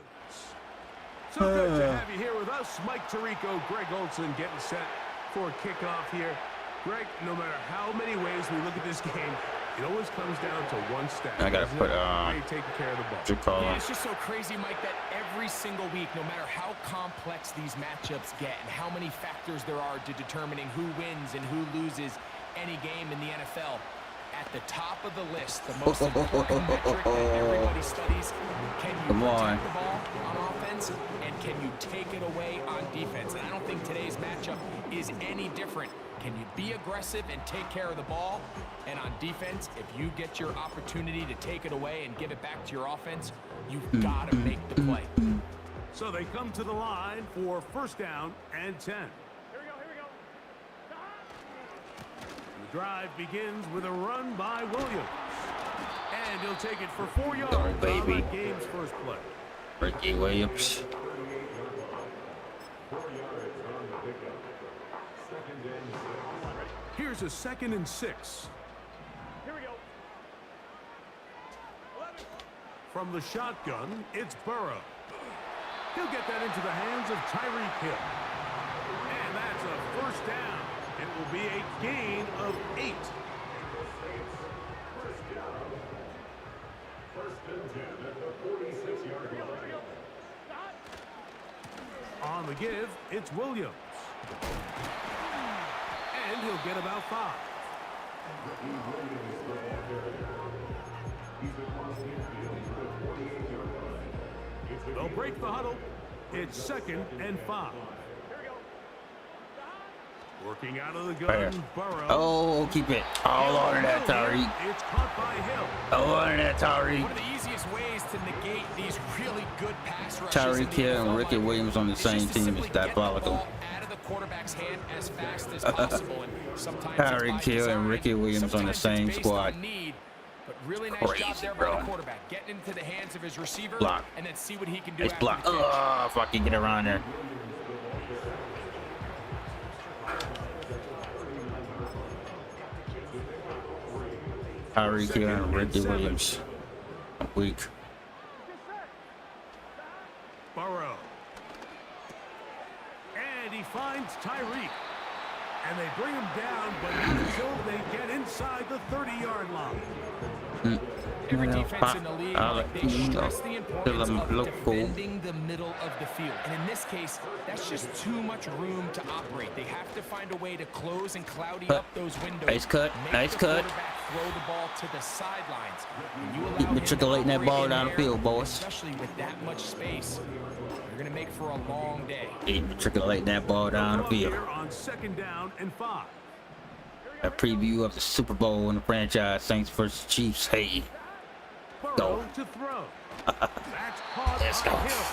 So good to have you here with us. Mike Tirico, Greg Olson getting set for kickoff here. Greg, no matter how many ways we look at this game, it always comes down to one stat. I gotta put how you taking care of the ball. Yeah, it's just so crazy, Mike, that every single week, no matter how complex these matchups get and how many factors there are to determining who wins and who loses any game in the NFL, at the top of the list, the most important metric that everybody studies, can you protect the ball on offense and can you take it away on defense? And I don't think today's matchup is any different. Can you be aggressive and take care of the ball? And on defense, if you get your opportunity to take it away and give it back to your offense, you've got to make the play. So they come to the line for first down and 10. Here we go. The drive begins with a run by Williams. And he'll take it for 4 yards Sorry, baby. on that game's first play. Ricky Williams. Here's a 2nd and 6. Here we go. From the shotgun, it's Burrow. He'll get that into the hands of Tyreek Hill. And that's a first down. It will be a gain of 8. On the give, it's Williams. And he'll get about 5. They'll break the huddle. It's 2nd and 5. Working out of the gun, Burrow. Oh, keep it. Hold on to that, Tyreek. It's caught by Hill. Hold on to that, Tyreek. One of the easiest ways to negate these really good pass rushes. Tyreek Hill and Ricky Williams on the same team is diabolical. Out of the quarterback's hand as fast as possible. And sometimes Tyreek Hill and Ricky Williams on the same squad. But really nice Crazy, job there bro. by the quarterback. Getting into the hands of his receiver Block. and then see what he can do Nice after block. the catch. Oh, if I can get around there. Tyreek Hill and Ricky Williams. Weak. Burrow. And he finds Tyreek. And they bring him down, but not until they get inside the 30-yard line. Every defense in the league, they stress the importance of defending the middle of the field. And in this case, that's just too much room to operate. They have to find a way to close and cloudy up those windows. Nice cut. Make Nice the cut. quarterback throw the ball to the sidelines. When you allow Keep him to matriculating that operate ball in down the air, field, boys. especially with that much space, you're going to make for a long day. Keep matriculating that ball down the field. Here on 2nd down and 5. A preview of the Super Bowl in the franchise Saints versus Chiefs. Hey, Burrow to throw. That's caught Let's by go. Hill.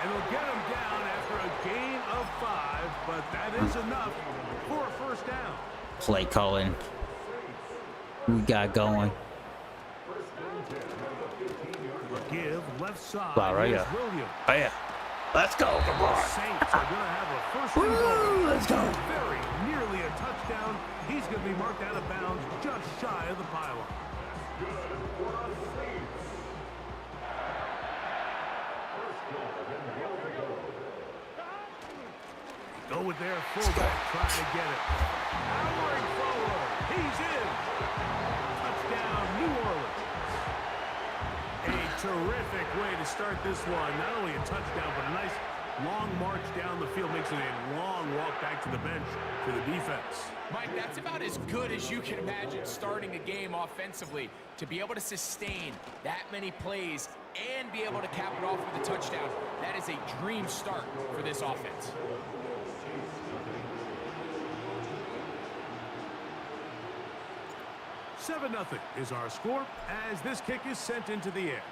And they'll get him down after a gain of 5, but that is enough for a first down. play calling. We got going. Give left side. Wow, right Here's here. Williams. Oh yeah, let's go. Come on. Saints are going to have a first and Woo, goal. let's go. Very nearly a touchdown. He's going to be marked out of bounds just shy of the pylon. Go with their fullback trying to get it. Powering forward. He's in. Touchdown, New Orleans. A terrific way to start this one. Not only a touchdown, but a nice long march down the field. Makes it a long walk back to the bench for the defense. Mike, that's about as good as you can imagine starting a game offensively. To be able to sustain that many plays and be able to cap it off with a touchdown, that is a dream start for this offense. Seven 0 is our score as this kick is sent into the air.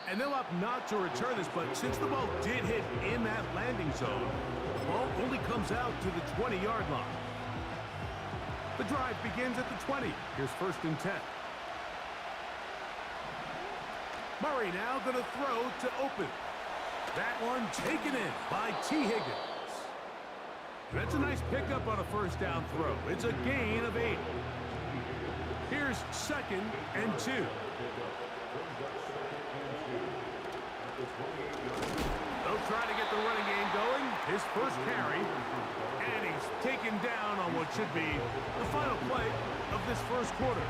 And they'll opt not to return this, but since the ball did hit in that landing zone, the ball only comes out to the 20-yard line. The drive begins at the 20. Here's 1st and 10. Murray now going to throw to open. That one taken in by T. Higgins. That's a nice pickup on a first down throw. It's a gain of 8. Here's 2nd and 2. They'll try to get the running game going. His first carry. And he's taken down on what should be the final play of this first quarter.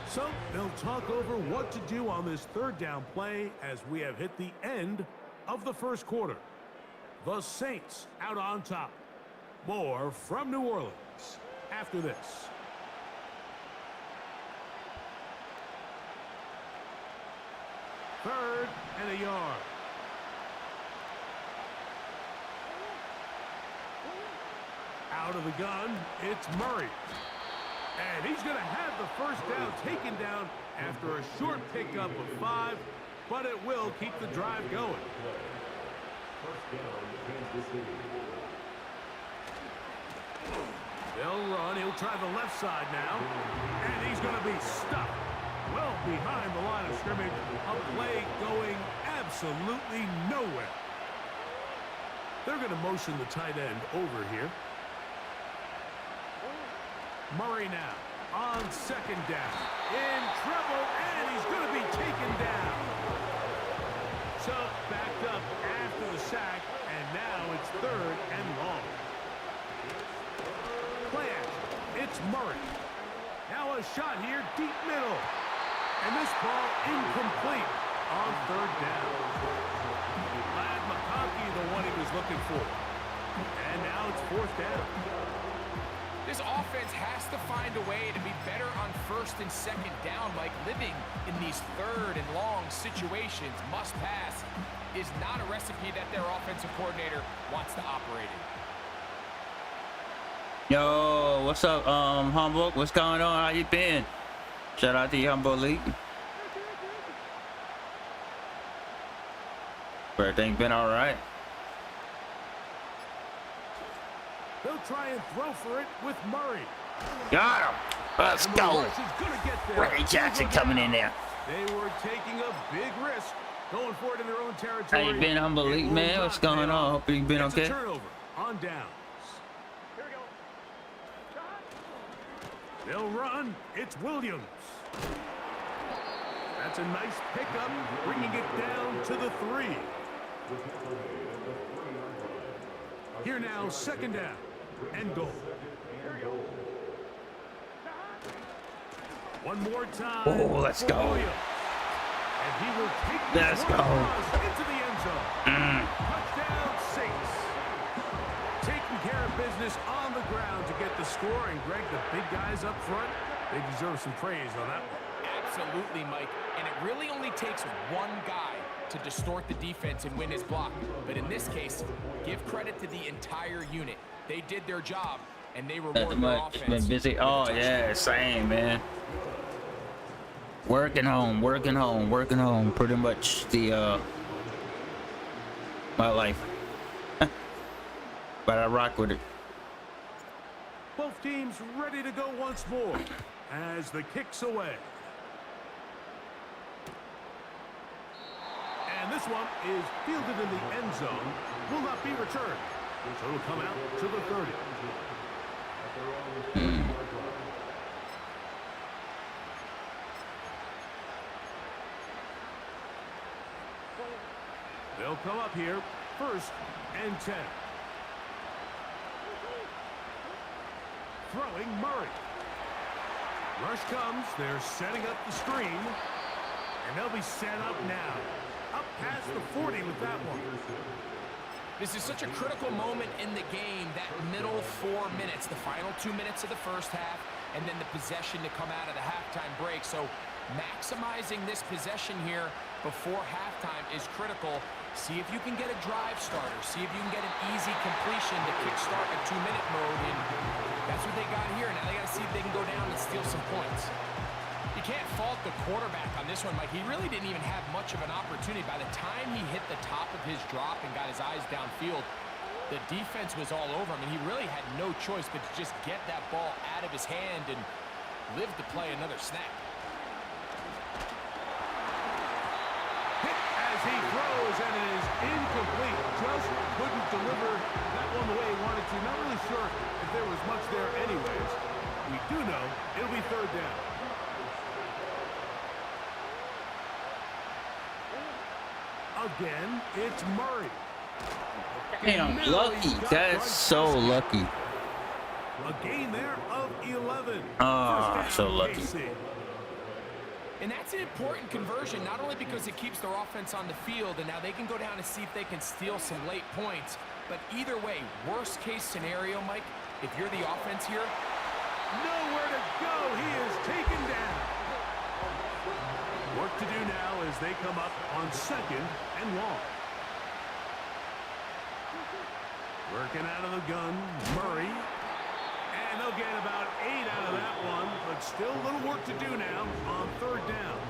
So they'll talk over what to do on this 3rd down play as we have hit the end of the first quarter. The Saints out on top. More from New Orleans after this. Third and a yard. Out of the gun, it's Murray. And he's going to have the first down taken down after a short pickup of 5, but it will keep the drive going. They'll run. He'll try the left side now. And he's going to be stuck well behind the line of scrimmage. A play going absolutely nowhere. They're going to motion the tight end over here. Murray now on second down. In trouble, and he's going to be taken down. So backed up after the sack, and now it's third and long. Play action. It's Murray. Now a shot here, deep middle. And this ball incomplete on third down. Glad McConkey the one he was looking for. And now it's fourth down. This offense has to find a way to be better on first and second down. Like, living in these third and long situations, must pass, is not a recipe that their offensive coordinator wants to operate in. Yo, what's up, Humboldt? What's going on? How you been? Shout out to you, Humboldt League. Everything been all right? They'll try and throw for it with Murray. Got him. Let's And the go. rush is gonna get there. Ray Jackson coming in there. They were taking a big risk, going for it in their own How territory. you been, Humboldt It League, will man? not What's going pay on? off. Hope you been It's okay. a turnover on downs. Here we go. They'll run. It's Williams. That's a nice pickup, bringing it down to the 3. Here now, second down and goal. One more time. Oh, let's for go. Williams. And he will take this Let's one go. across into the end zone. Touchdown, Saints. Taking care of business on the ground to get the score. And Greg, the big guys up front, they deserve some praise on that one. Absolutely, Mike. And it really only takes one guy to distort the defense and win his block. But in this case, give credit to the entire unit. They did their job, and they Nothing reward their much. Just offense. been busy. Oh yeah, same, man. Working home. Pretty much the my life. But I rock with it. Both teams ready to go once more as the kick's away. And this one is fielded in the end zone. Will not be returned. So it'll come out to the 30. They'll come up here, first and 10. Throwing Murray. Rush comes. They're setting up the screen. And they'll be set up now. Up past the 40 with that one. This is such a critical moment in the game, that middle 4 minutes, the final 2 minutes of the first half, and then the possession to come out of the halftime break. So maximizing this possession here before halftime is critical. See if you can get a drive starter. See if you can get an easy completion to kickstart a 2-minute mode. And that's what they got here. Now they got to see if they can go down and steal some points. You can't fault the quarterback on this one, Mike. He really didn't even have much of an opportunity. By the time he hit the top of his drop and got his eyes downfield, the defense was all over him, and he really had no choice but to just get that ball out of his hand and live to play another snap. Hit as he throws, and it is incomplete. Just couldn't deliver that one the way he wanted to. Not really sure if there was much there anyways. We do know it'll be third down. Again, it's Murray. Damn, lucky. That's so lucky. A gain there of 11. Ah, First so down, lucky. KC. And that's an important conversion, not only because it keeps their offense on the field, and now they can go down and see if they can steal some late points. But either way, worst case scenario, Mike, if you're the offense here, Nowhere to go. He is taken down. Work to do now as they come up on second and long. Working out of the gun, Murray. And they'll get about 8 out of that one, but still a little work to do now on third down.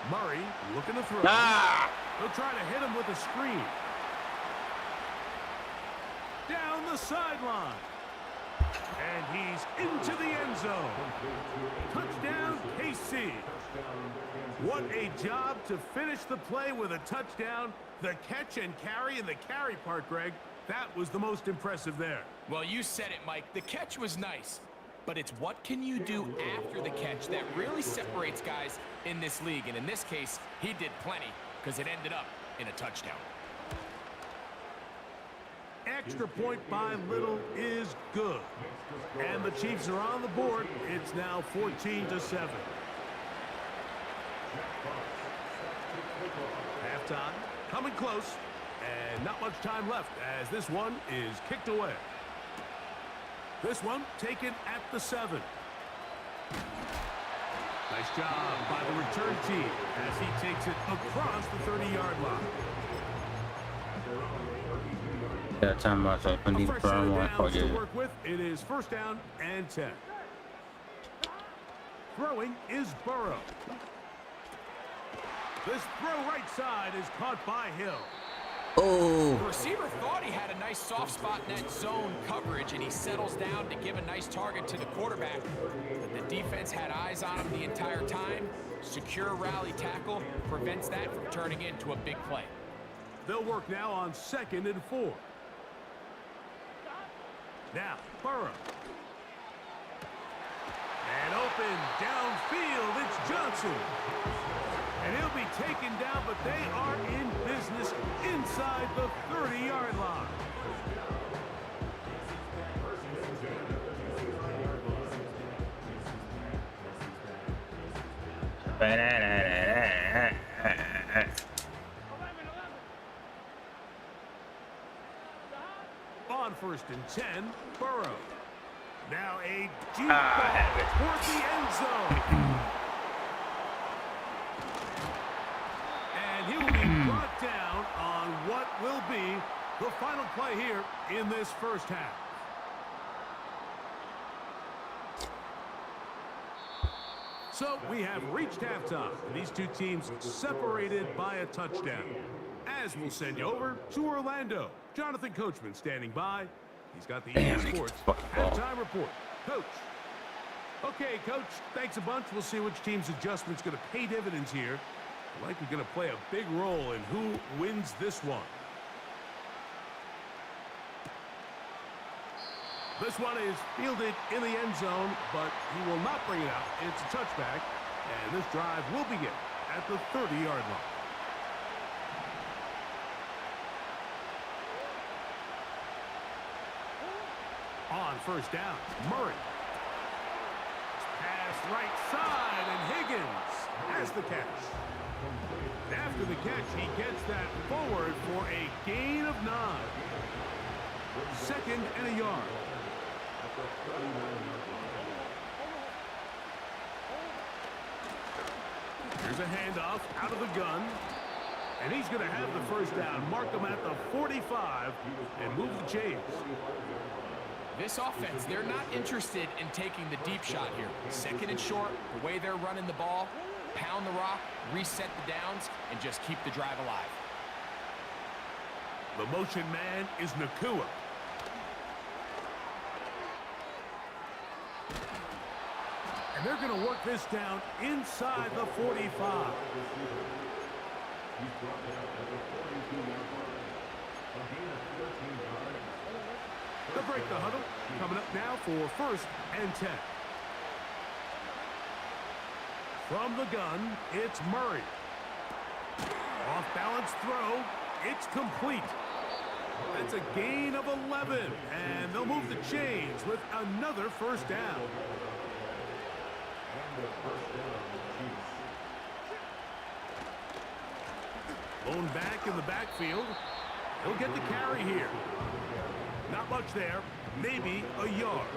Murray looking to throw. They'll try to hit him with a screen. Down the sideline. And he's into the end zone. Touchdown, KC. What a job to finish the play with a touchdown. The catch and carry, and the carry part, Greg, that was the most impressive there. Well, you said it, Mike. The catch was nice, but it's what can you do after the catch that really separates guys in this league. And in this case, he did plenty because it ended up in a touchdown. Extra point by Little is good. And the Chiefs are on the board. It's now 14-7. Halftime, coming close, and not much time left as this one is kicked away. This one taken at the 7. Nice job by the return team as he takes it across the 30-yard line. Yeah, time about so I need to burn one for To you. work with, it is first down and 10. Throwing is Burrow. This throw right side is caught by Hill. Oh, The receiver thought he had a nice soft spot in that zone coverage, and he settles down to give a nice target to the quarterback. But the defense had eyes on him the entire time. Secure rally tackle prevents that from turning into a big play. They'll work now on 2nd and 4. Now, Burrow. And open downfield, it's Johnson. And he'll be taken down, but they are in business inside the 30-yard line. On 1st and 10, Burrow. Now a deep ball toward the end zone. And he will be brought down on what will be the final play here in this first half. So we have reached halftime. These two teams separated by a touchdown. As we'll send you over to Orlando. Jonathan Coachman standing by. He's got the EA Sports halftime report. Coach. Okay, Coach, thanks a bunch. We'll see which team's adjustment's going to pay dividends here. Likely going to play a big role in who wins this one. This one is fielded in the end zone, but he will not bring it out. It's a touchback, and this drive will begin at the 30-yard line. On first down, Murray. Pass right side, and Higgins has the catch. After the catch, he gets that forward for a gain of 9. 2nd and a yard. Here's a handoff out of the gun. And he's going to have the first down. Mark him at the 45 and move the chains. This offense, they're not interested in taking the deep shot here. 2nd and short, the way they're running the ball, pound the rock, reset the downs, and just keep the drive alive. The motion man is Nakua. And they're going to work this down inside the 45. They'll break the huddle. Coming up now for 1st and 10. From the gun, it's Murray. Off-balance throw. It's complete. That's a gain of 11. And they'll move the chains with another first down. Blown back in the backfield. He'll get the carry here. Not much there. Maybe a yard.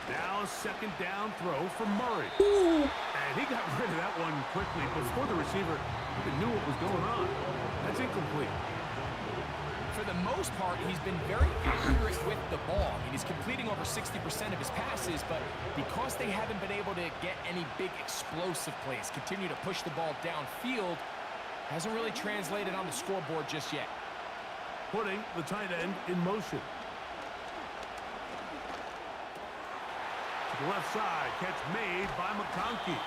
Now a 2nd down throw from Murray. And he got rid of that one quickly before the receiver even knew what was going on. That's incomplete. For for the most part, he's been very accurate with the ball. I mean, he's completing over 60% of his passes, but because they haven't been able to get any big explosive plays, continue to push the ball downfield, hasn't really translated on the scoreboard just yet. Putting the tight end in motion. To the left side, catch made by McConkey.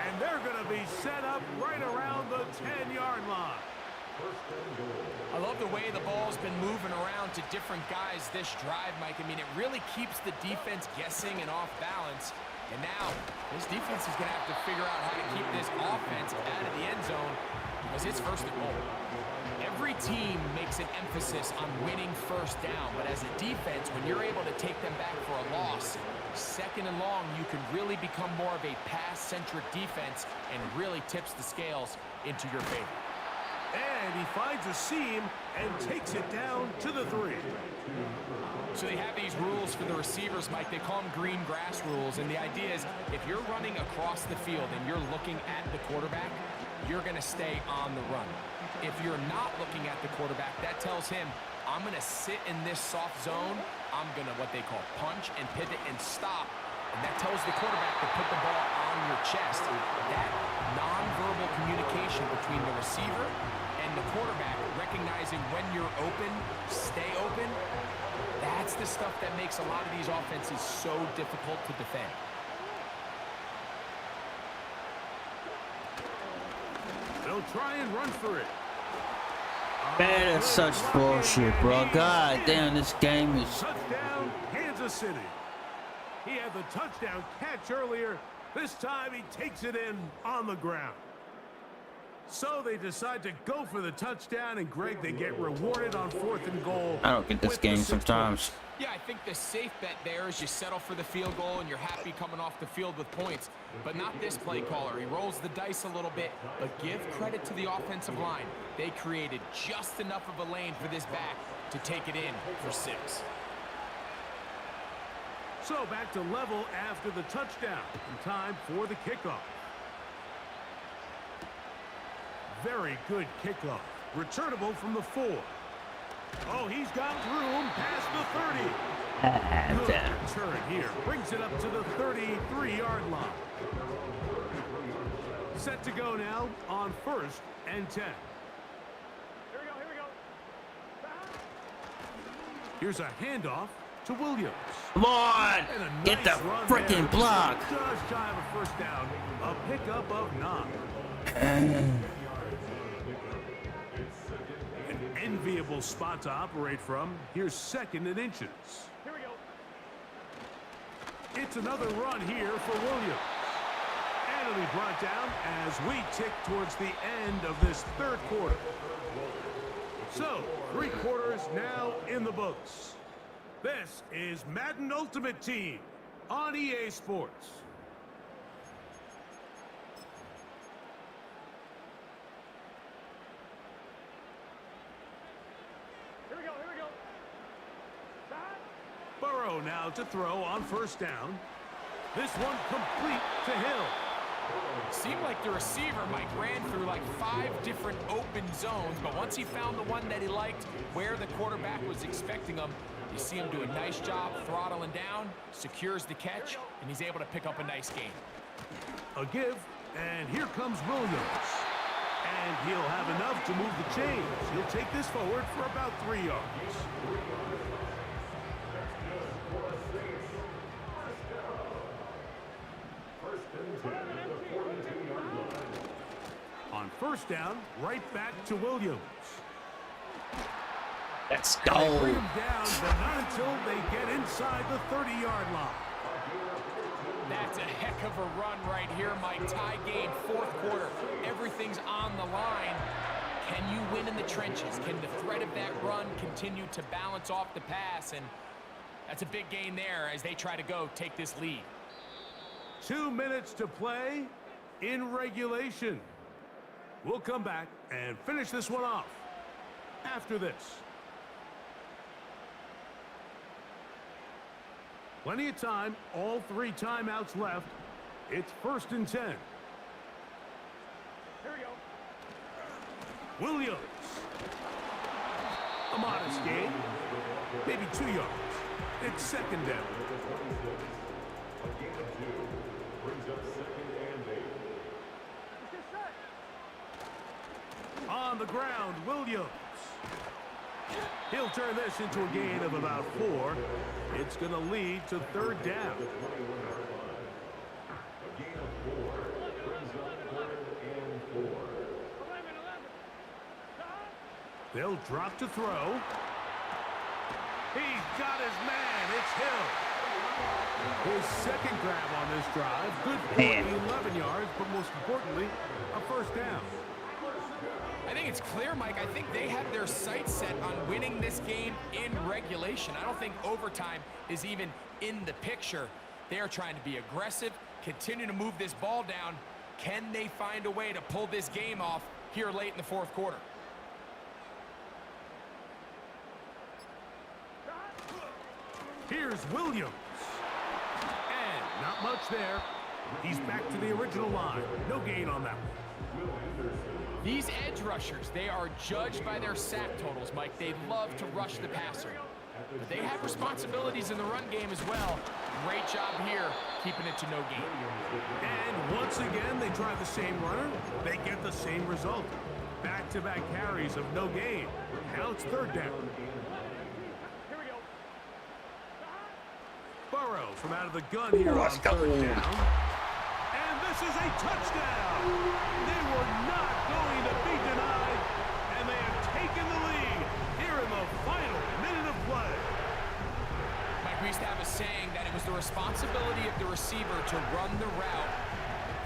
And they're going to be set up right around the 10-yard line. I love the way the ball's been moving around to different guys this drive, Mike. I mean, it really keeps the defense guessing and off balance. And now, this defense is going to have to figure out how to keep this offense out of the end zone because it's first and goal. Every team makes an emphasis on winning first down, but as a defense, when you're able to take them back for a loss, second and long, you can really become more of a pass-centric defense and really tips the scales into your favor. And he finds a seam and takes it down to the 3. So they have these rules for the receivers, Mike. They call them green grass rules. And the idea is if you're running across the field and you're looking at the quarterback, you're going to stay on the run. If you're not looking at the quarterback, that tells him, I'm going to sit in this soft zone. I'm going to what they call punch and pivot and stop. And that tells the quarterback to put the ball on your chest. That nonverbal communication between the receiver and the quarterback, recognizing when you're open, stay open, that's the stuff that makes a lot of these offenses so difficult to defend. They'll try and run for it. Man, that's such bullshit, bro. God damn, this game is... Touchdown, Kansas City. He had the touchdown catch earlier. This time he takes it in on the ground. So they decide to go for the touchdown, and Greg, they get rewarded on 4th and goal. I don't get this game sometimes. Yeah, I think the safe bet there is you settle for the field goal and you're happy coming off the field with points. But not this play caller. He rolls the dice a little bit, but give credit to the offensive line. They created just enough of a lane for this back to take it in for 6. So back to level after the touchdown. And time for the kickoff. Very good kickoff. Returnable from the 4. Oh, he's got room past the 30. Good return here. Brings it up to the 33-yard line. Set to go now on 1st and 10. Here we go, here we go. Here's a handoff to Williams. Come on! And a Get the nice run freaking there. block! Just shy of a first down. A pickup of 9. An enviable spot to operate from. Here's 2nd and inches. Here we go. It's another run here for Williams. And it'll be brought down as we tick towards the end of this 3rd quarter. So, 3 quarters now in the books. This is Madden Ultimate Team on EA Sports. Here we go, here we go. Burrow now to throw on 1st down. This one complete to Hill. Seemed like the receiver, Mike, ran through like 5 different open zones, but once he found the one that he liked, where the quarterback was expecting him, you see him do a nice job throttling down, secures the catch, and he's able to pick up a nice gain. A give, and here comes Williams. And he'll have enough to move the chains. He'll take this forward for about 3 yards. On 1st down, right back to Williams. Let's They bring go! him down, but not until they get inside the 30-yard line. That's a heck of a run right here, Mike. Tie game, 4th quarter. Everything's on the line. Can you win in the trenches? Can the threat of that run continue to balance off the pass? And that's a big gain there as they try to go take this lead. 2 minutes to play in regulation. We'll come back and finish this one off after this. Plenty of time, all 3 timeouts left. It's 1st and 10. Here we go. Williams. A modest gain. Maybe 2 yards. It's second down. On the ground, Williams. He'll turn this into a gain of about 4. It's going to lead to third down. They'll drop to throw. He's got his man. It's Hill. His second grab on this drive. Good for 11 yards, but most importantly, a first down. I think it's clear, Mike. I think they have their sights set on winning this game in regulation. I don't think overtime is even in the picture. They are trying to be aggressive, continue to move this ball down. Can they find a way to pull this game off here late in the fourth quarter? Here's Williams. And not much there. He's back to the original line. No gain on that one. These edge rushers, they are judged by their sack totals, Mike. They love to rush the passer. But they have responsibilities in the run game as well. Great job here, keeping it to no gain. And once again, they try the same runner. They get the same result. Back-to-back carries of no gain. Now it's third down. Here we go. Burrow from out of the gun here on third down. And this is a touchdown. They were not going to be denied, and they have taken the lead here in the final minute of play. Mike, we used to have a saying that it was the responsibility of the receiver to run the route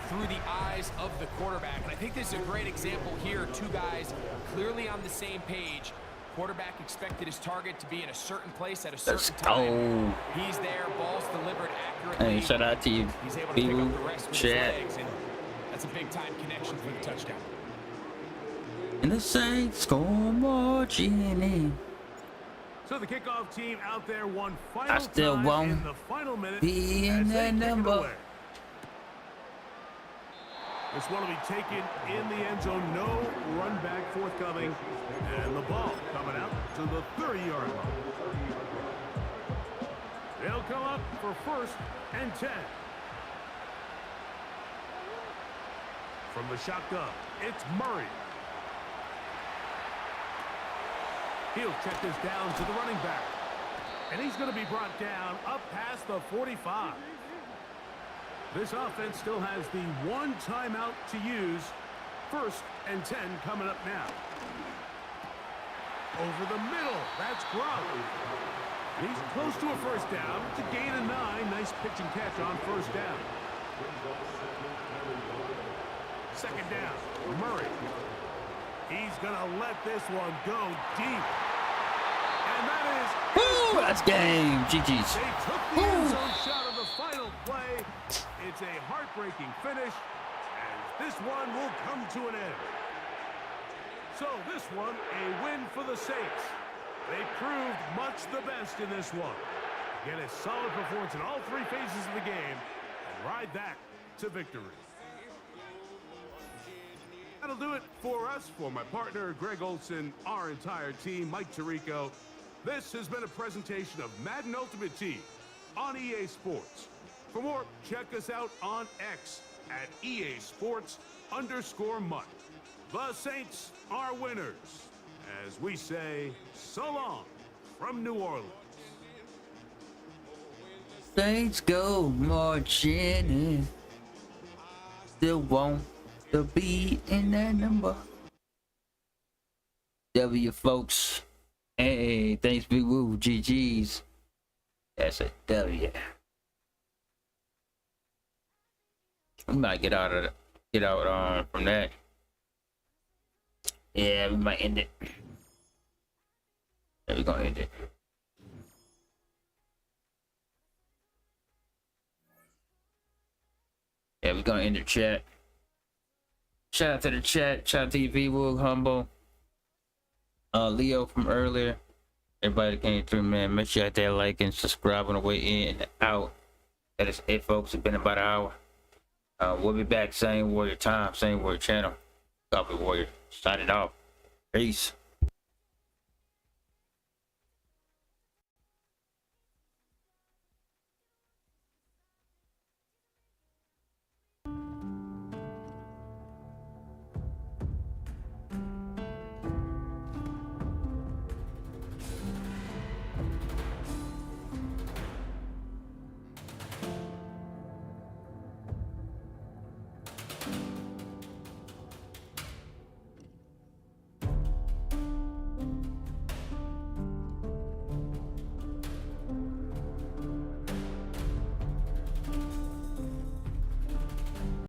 through the eyes of the quarterback. And I think this is a great example here. Two guys clearly on the same page. Quarterback expected his target to be in a certain place at a certain time. He's there, ball's delivered accurately. Hey, shout out to you, He's able to pick people. up the rest with his legs, and that's a big-time connection for the touchdown. And the Saints score marching. So the kickoff team out there one I final still time won't in the final minute be as in they that kick it number. away. This one will be taken in the end zone. No run back forthcoming. And the ball coming out to the 30-yard line. They'll come up for first and 10. From the shotgun, it's Murray. He'll check this down to the running back. And he's going to be brought down up past the 45. This offense still has the one timeout to use. First and 10 coming up now. Over the middle, that's Grubb. He's close to a first down. It's a gain of 9. Nice pitch and catch on first down. Second down, Murray. He's going to let this one go deep. And that is... Woo, that's game. GG's. They took the end zone shot of the final play. It's a heartbreaking finish, and this one will come to an end. So this one, a win for the Saints. They proved much the best in this one. Get a solid performance in all three phases of the game and ride that to victory. That'll do it for us, for my partner, Greg Olson, our entire team, Mike Tirico. This has been a presentation of Madden Ultimate Team on EA Sports. For more, check us out on X at EA Sports_Mike. The Saints are winners, as we say so long from New Orleans. Saints go marching in. Still want to be in that number. W, folks. Hey, thanks, big woo. GG's. That's a W. We might get out from that. Yeah, we might end it. Yeah, we're gonna end it. Yeah, we're gonna end the chat. Shout out to the chat. Shout out to you, V-Woog, Humble. Leo from earlier. Everybody that came through, man. Make sure you hit that like and subscribe on the way in and out. That is it, folks. It's been about an hour. We'll be back, same warrior time, same warrior channel. Copy warrior. Signing off. Peace.